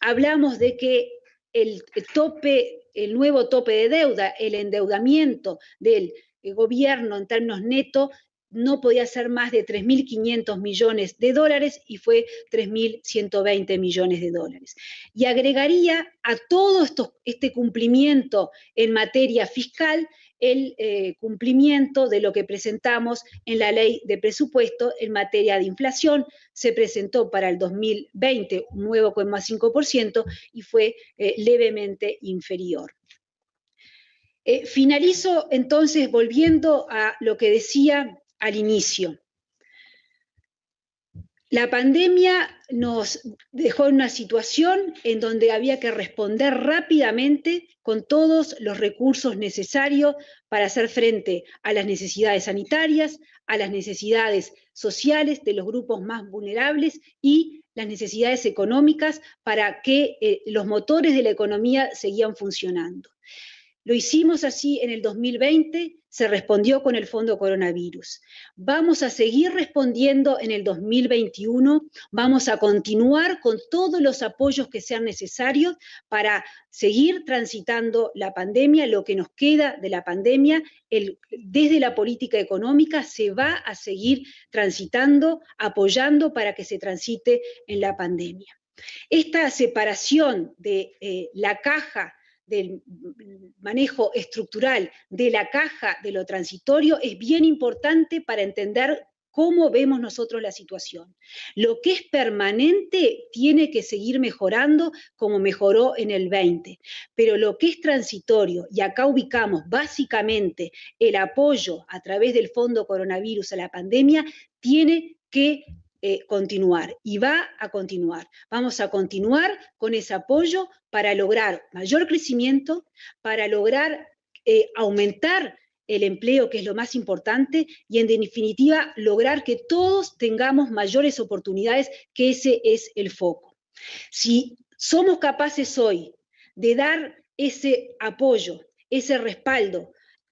Speaker 1: Hablamos de que el nuevo tope de deuda, el endeudamiento del gobierno en términos netos, no podía ser más de 3.500 millones de dólares y fue 3.120 millones de dólares. Y agregaría a todo este cumplimiento en materia fiscal el cumplimiento de lo que presentamos en la ley de presupuesto en materia de inflación. Se presentó para el 2020 un 9,5% y fue levemente inferior. Finalizo entonces volviendo a lo que decía al inicio. La pandemia nos dejó en una situación en donde había que responder rápidamente con todos los recursos necesarios para hacer frente a las necesidades sanitarias, a las necesidades sociales de los grupos más vulnerables y las necesidades económicas para que los motores de la economía seguían funcionando. Lo hicimos así en el 2020, se respondió con el Fondo Coronavirus. Vamos a seguir respondiendo en el 2021, vamos a continuar con todos los apoyos que sean necesarios para seguir transitando la pandemia, lo que nos queda de la pandemia. Desde la política económica se va a seguir transitando, apoyando para que se transite en la pandemia. Esta separación de la caja del manejo estructural de la caja de lo transitorio es bien importante para entender cómo vemos nosotros la situación. Lo que es permanente tiene que seguir mejorando como mejoró en el 20, pero lo que es transitorio, y acá ubicamos básicamente el apoyo a través del Fondo Coronavirus a la pandemia, tiene que continuar y va a continuar. Vamos a continuar con ese apoyo para lograr mayor crecimiento, para lograr aumentar el empleo, que es lo más importante, y en definitiva lograr que todos tengamos mayores oportunidades, que ese es el foco. Si somos capaces hoy de dar ese apoyo, ese respaldo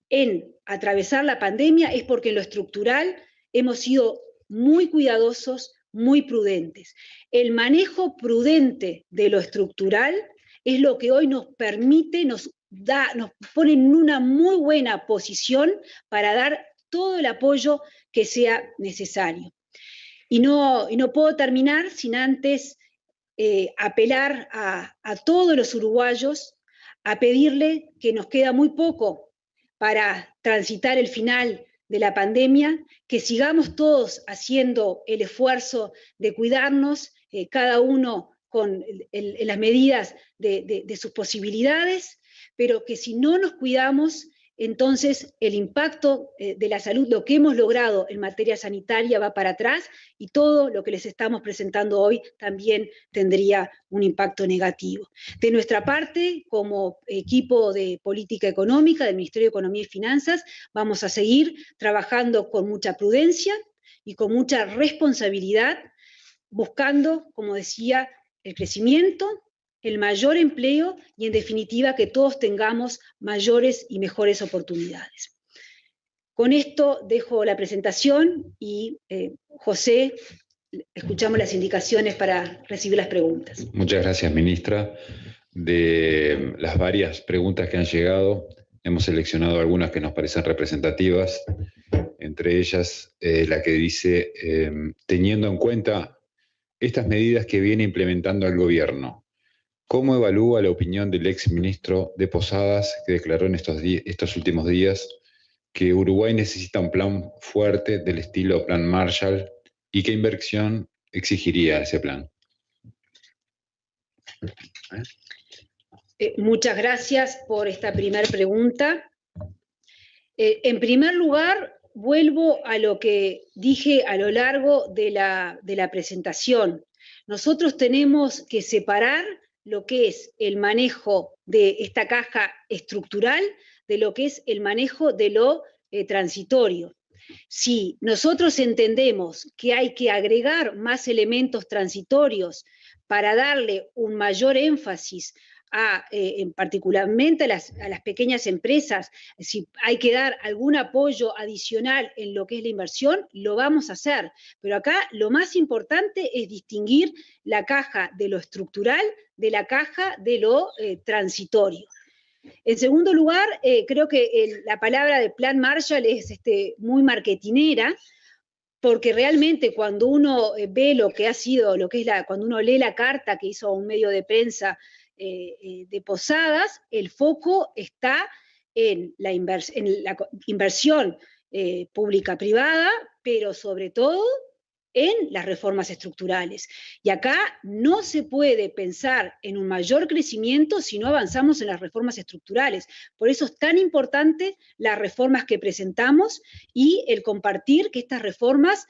Speaker 1: en atravesar la pandemia, es porque en lo estructural hemos sido muy cuidadosos, muy prudentes. El manejo prudente de lo estructural es lo que hoy nos permite, nos pone en una muy buena posición para dar todo el apoyo que sea necesario. Y no puedo terminar sin antes apelar a todos los uruguayos, a pedirle que nos queda muy poco para transitar el final de la pandemia, que sigamos todos haciendo el esfuerzo de cuidarnos, cada uno con las medidas de sus posibilidades, pero que si no nos cuidamos, entonces el impacto de la salud, lo que hemos logrado en materia sanitaria va para atrás y todo lo que les estamos presentando hoy también tendría un impacto negativo. De nuestra parte, como equipo de política económica del Ministerio de Economía y Finanzas, vamos a seguir trabajando con mucha prudencia y con mucha responsabilidad, buscando, como decía, el crecimiento, el mayor empleo y, en definitiva, que todos tengamos mayores y mejores oportunidades. Con esto dejo la presentación y, José, escuchamos las indicaciones para recibir las preguntas.
Speaker 2: Muchas gracias, ministra. De las varias preguntas que han llegado, hemos seleccionado algunas que nos parecen representativas, entre ellas la que dice, teniendo en cuenta estas medidas que viene implementando el gobierno, ¿cómo evalúa la opinión del exministro de Posadas, que declaró en estos últimos días que Uruguay necesita un plan fuerte del estilo Plan Marshall y qué inversión exigiría ese plan?
Speaker 1: Muchas gracias por esta primera pregunta. En primer lugar, vuelvo a lo que dije a lo largo de la presentación. Nosotros tenemos que separar lo que es el manejo de esta caja estructural de lo que es el manejo de lo transitorio. Si nosotros entendemos que hay que agregar más elementos transitorios para darle un mayor énfasis particularmente a las pequeñas empresas, si hay que dar algún apoyo adicional en lo que es la inversión, lo vamos a hacer. Pero acá lo más importante es distinguir la caja de lo estructural de la caja de lo transitorio. En segundo lugar, creo que la palabra de Plan Marshall es muy marketinera, porque realmente cuando uno ve lo que ha sido, cuando uno lee la carta que hizo un medio de prensa de Posadas, el foco está en la inversión pública-privada, pero sobre todo en las reformas estructurales. Y acá no se puede pensar en un mayor crecimiento si no avanzamos en las reformas estructurales. Por eso es tan importante las reformas que presentamos y el compartir que estas reformas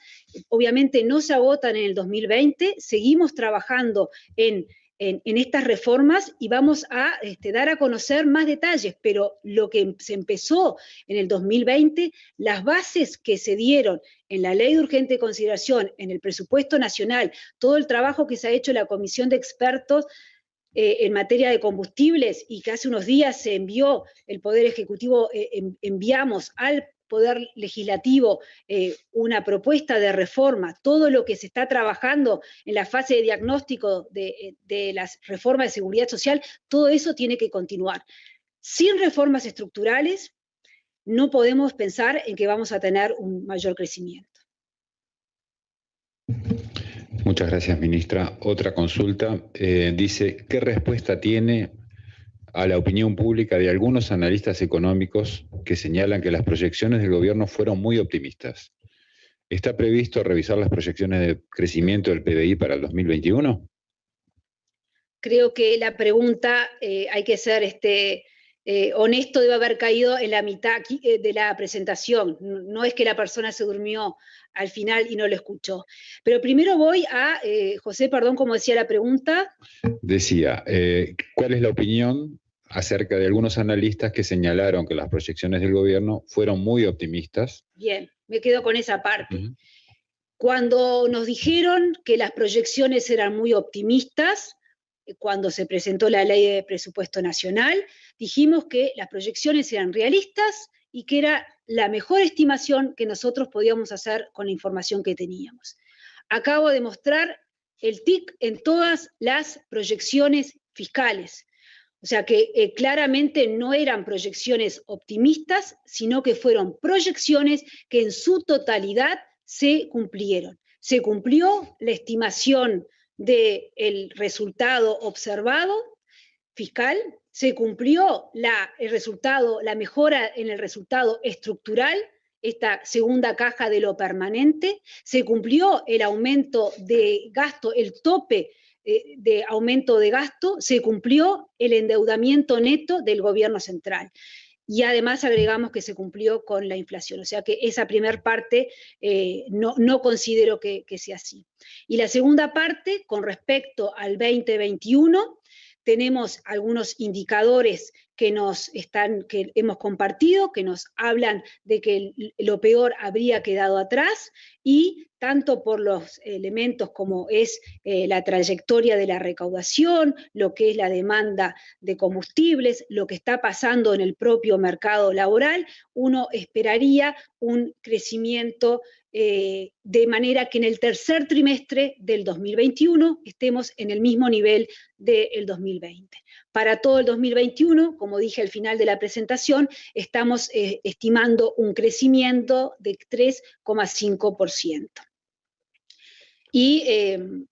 Speaker 1: obviamente no se agotan en el 2020, seguimos trabajando en estas reformas y vamos a dar a conocer más detalles, pero lo que se empezó en el 2020, las bases que se dieron en la Ley de Urgente Consideración, en el presupuesto nacional, todo el trabajo que se ha hecho en la Comisión de Expertos en materia de combustibles y que hace unos días se envió, el Poder Ejecutivo enviamos al Poder Legislativo una propuesta de reforma, todo lo que se está trabajando en la fase de diagnóstico de las reformas de seguridad social, todo eso tiene que continuar. Sin reformas estructurales no podemos pensar en que vamos a tener un mayor crecimiento.
Speaker 2: Muchas gracias, ministra. Otra consulta dice, ¿qué respuesta tiene a la opinión pública de algunos analistas económicos que señalan que las proyecciones del gobierno fueron muy optimistas? ¿Está previsto revisar las proyecciones de crecimiento del PBI para el 2021?
Speaker 1: Creo que la pregunta hay que ser honesto, debe haber caído en la mitad de la presentación. No es que la persona se durmió al final y no lo escuchó. Pero primero voy a, José, perdón, ¿cómo decía la pregunta?
Speaker 2: Decía, ¿cuál es la opinión acerca de algunos analistas que señalaron que las proyecciones del gobierno fueron muy optimistas?
Speaker 1: Bien, me quedo con esa parte. Cuando nos dijeron que las proyecciones eran muy optimistas, cuando se presentó la Ley de Presupuesto Nacional, dijimos que las proyecciones eran realistas y que era la mejor estimación que nosotros podíamos hacer con la información que teníamos. Acabo de mostrar el TIC en todas las proyecciones fiscales. O sea que claramente no eran proyecciones optimistas, sino que fueron proyecciones que en su totalidad se cumplieron. Se cumplió la estimación del resultado observado fiscal, se cumplió la mejora en el resultado estructural, esta segunda caja de lo permanente, se cumplió el aumento de gasto, el tope de aumento de gasto, se cumplió el endeudamiento neto del gobierno central. y además agregamos que se cumplió con la inflación. O sea que esa primera parte no considero que sea así. Y la segunda parte, con respecto al 2021, tenemos algunos indicadores que hemos compartido, que nos hablan de que lo peor habría quedado atrás, y tanto por los elementos como es la trayectoria de la recaudación, lo que es la demanda de combustibles, lo que está pasando en el propio mercado laboral, uno esperaría un crecimiento de manera que en el tercer trimestre del 2021 estemos en el mismo nivel del 2020. Para todo el 2021, como dije al final de la presentación, estamos estimando un crecimiento de 3,5%. Y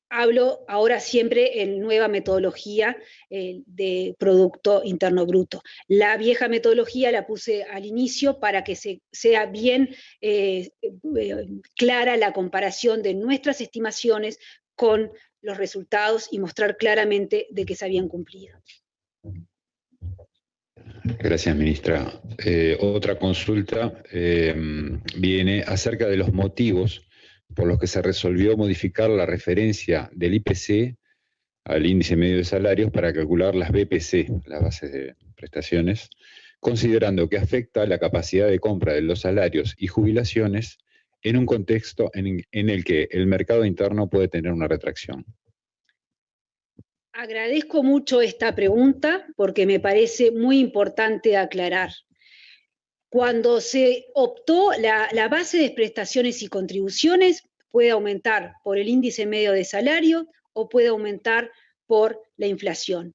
Speaker 1: hablo ahora siempre en nueva metodología de Producto Interno Bruto. La vieja metodología la puse al inicio para que sea bien clara la comparación de nuestras estimaciones con los resultados y mostrar claramente de que se habían cumplido.
Speaker 2: Gracias, ministra. Otra consulta viene acerca de los motivos por los que se resolvió modificar la referencia del IPC al índice medio de salarios para calcular las BPC, las bases de prestaciones, considerando que afecta la capacidad de compra de los salarios y jubilaciones en un contexto en el que el mercado interno puede tener una retracción.
Speaker 1: Agradezco mucho esta pregunta porque me parece muy importante aclarar. Cuando se optó, la base de prestaciones y contribuciones puede aumentar por el índice medio de salario o puede aumentar por la inflación.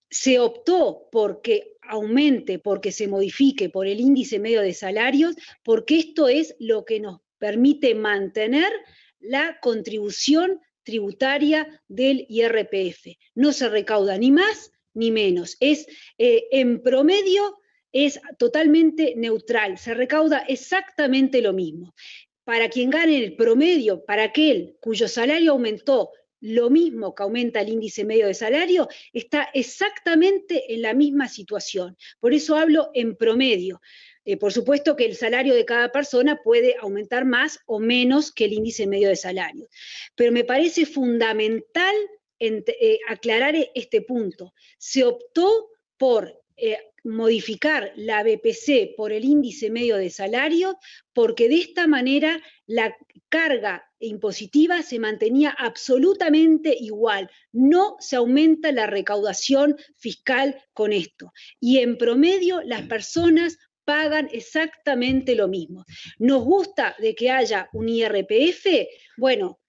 Speaker 1: Se optó porque aumente, porque se modifique por el índice medio de salarios, porque esto es lo que nos permite mantener la contribución tributaria del IRPF. No se recauda ni más ni menos. En promedio es totalmente neutral, se recauda exactamente lo mismo. Para quien gane el promedio, para aquel cuyo salario aumentó lo mismo que aumenta el índice medio de salario, está exactamente en la misma situación. Por eso hablo en promedio. Por supuesto que el salario de cada persona puede aumentar más o menos que el índice medio de salario. Pero me parece fundamental aclarar este punto. Se optó por modificar la BPC por el índice medio de salario porque de esta manera la carga impositiva se mantenía absolutamente igual, no se aumenta la recaudación fiscal con esto. Y en promedio las personas pagan exactamente lo mismo. ¿Nos gusta de que haya un IRPF? Bueno,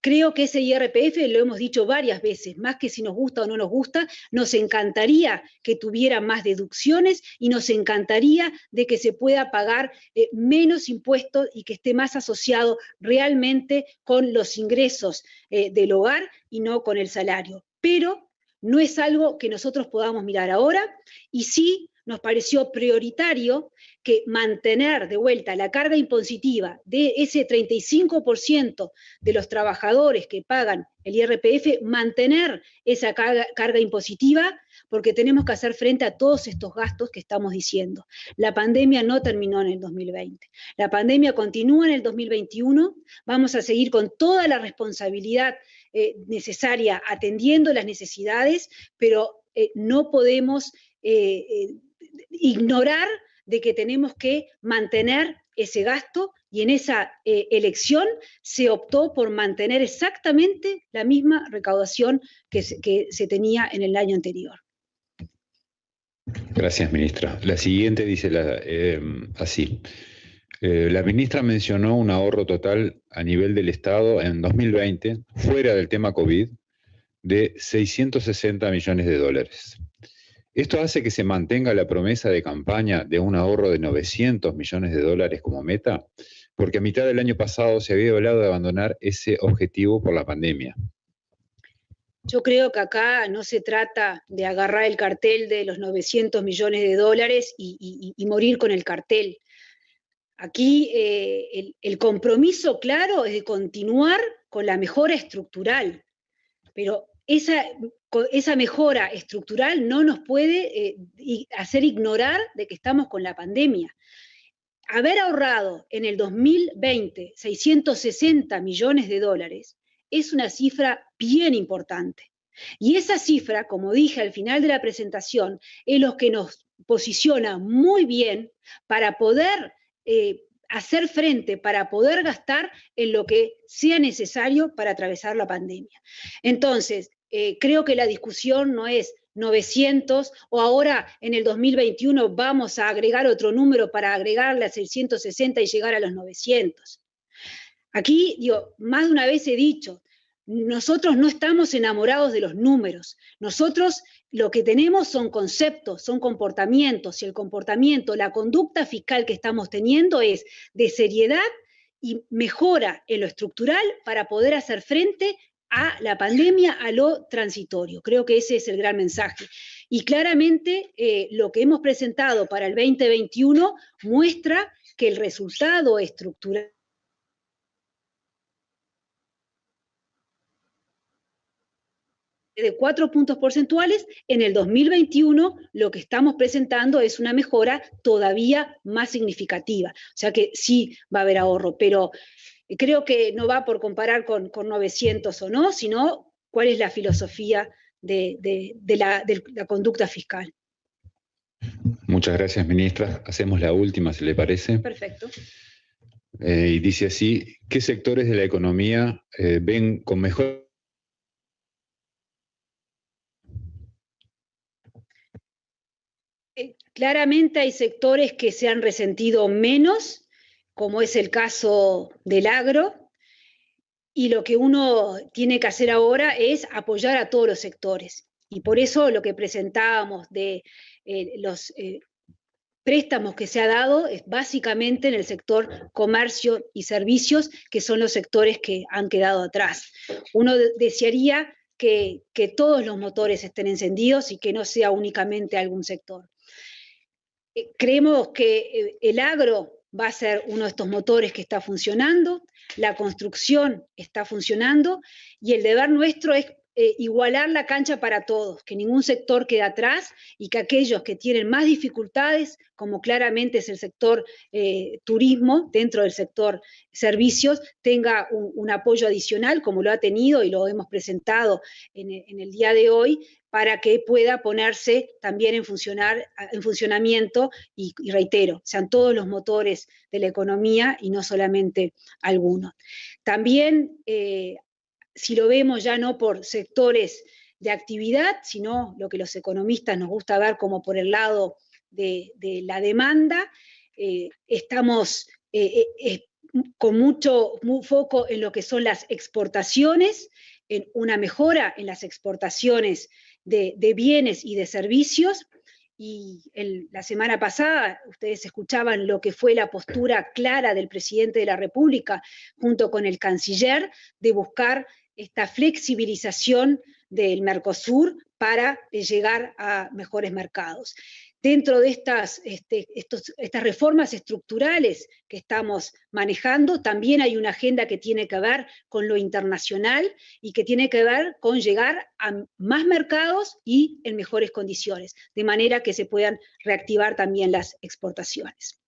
Speaker 1: creo que ese IRPF, lo hemos dicho varias veces, más que si nos gusta o no nos gusta, nos encantaría que tuviera más deducciones y nos encantaría de que se pueda pagar menos impuestos y que esté más asociado realmente con los ingresos del hogar y no con el salario. Pero no es algo que nosotros podamos mirar ahora, y sí nos pareció prioritario que mantener de vuelta la carga impositiva de ese 35% de los trabajadores que pagan el IRPF, mantener esa carga impositiva, porque tenemos que hacer frente a todos estos gastos que estamos diciendo. La pandemia no terminó en el 2020, la pandemia continúa en el 2021, vamos a seguir con toda la responsabilidad necesaria atendiendo las necesidades, pero no podemos ignorar de que tenemos que mantener ese gasto, y en esa elección se optó por mantener exactamente la misma recaudación que se tenía en el año anterior.
Speaker 2: Gracias, ministra. La siguiente dice así. La ministra mencionó un ahorro total a nivel del Estado en 2020, fuera del tema COVID, de 660 millones de dólares. ¿Esto hace que se mantenga la promesa de campaña de un ahorro de 900 millones de dólares como meta? Porque a mitad del año pasado se había hablado de abandonar ese objetivo por la pandemia.
Speaker 1: Yo creo que acá no se trata de agarrar el cartel de los 900 millones de dólares y morir con el cartel. Aquí el compromiso claro es de continuar con la mejora estructural, pero esa mejora estructural no nos puede hacer ignorar de que estamos con la pandemia. Haber ahorrado en el 2020 660 millones de dólares es una cifra bien importante. Y esa cifra, como dije al final de la presentación, es lo que nos posiciona muy bien para poder hacer frente, para poder gastar en lo que sea necesario para atravesar la pandemia. Entonces, creo que la discusión no es 900 o ahora en el 2021 vamos a agregar otro número para agregarle a 660 y llegar a los 900. Aquí, más de una vez he dicho, nosotros no estamos enamorados de los números. Nosotros lo que tenemos son conceptos, son comportamientos, y el comportamiento, la conducta fiscal que estamos teniendo es de seriedad y mejora en lo estructural para poder hacer frente a la pandemia, a lo transitorio. Creo que ese es el gran mensaje. Y claramente lo que hemos presentado para el 2021 muestra que el resultado estructural de 4 puntos porcentuales, en el 2021 lo que estamos presentando es una mejora todavía más significativa. O sea que sí va a haber ahorro, pero creo que no va por comparar con 900 o no, sino cuál es la filosofía de la conducta fiscal.
Speaker 2: Muchas gracias, ministra. Hacemos la última, si le parece.
Speaker 1: Perfecto.
Speaker 2: Y dice así, ¿qué sectores de la economía ven con mejor...
Speaker 1: Claramente hay sectores que se han resentido menos, como es el caso del agro, y lo que uno tiene que hacer ahora es apoyar a todos los sectores. Y por eso lo que presentábamos de los préstamos que se ha dado es básicamente en el sector comercio y servicios, que son los sectores que han quedado atrás. Uno desearía que todos los motores estén encendidos y que no sea únicamente algún sector. Creemos que el agro va a ser uno de estos motores que está funcionando, la construcción está funcionando y el deber nuestro es igualar la cancha para todos, que ningún sector quede atrás y que aquellos que tienen más dificultades, como claramente es el sector turismo, dentro del sector servicios, tenga un apoyo adicional, como lo ha tenido y lo hemos presentado en el día de hoy, para que pueda ponerse también en funcionamiento y reitero, sean todos los motores de la economía y no solamente algunos. También, si lo vemos ya no por sectores de actividad, sino lo que los economistas nos gusta ver como por el lado de la demanda, estamos con mucho foco en lo que son las exportaciones, en una mejora en las exportaciones de bienes y de servicios, y la semana pasada ustedes escuchaban lo que fue la postura clara del presidente de la República junto con el canciller de buscar esta flexibilización del Mercosur para llegar a mejores mercados. Dentro de estas reformas estructurales que estamos manejando, también hay una agenda que tiene que ver con lo internacional y que tiene que ver con llegar a más mercados y en mejores condiciones, de manera que se puedan reactivar también las exportaciones.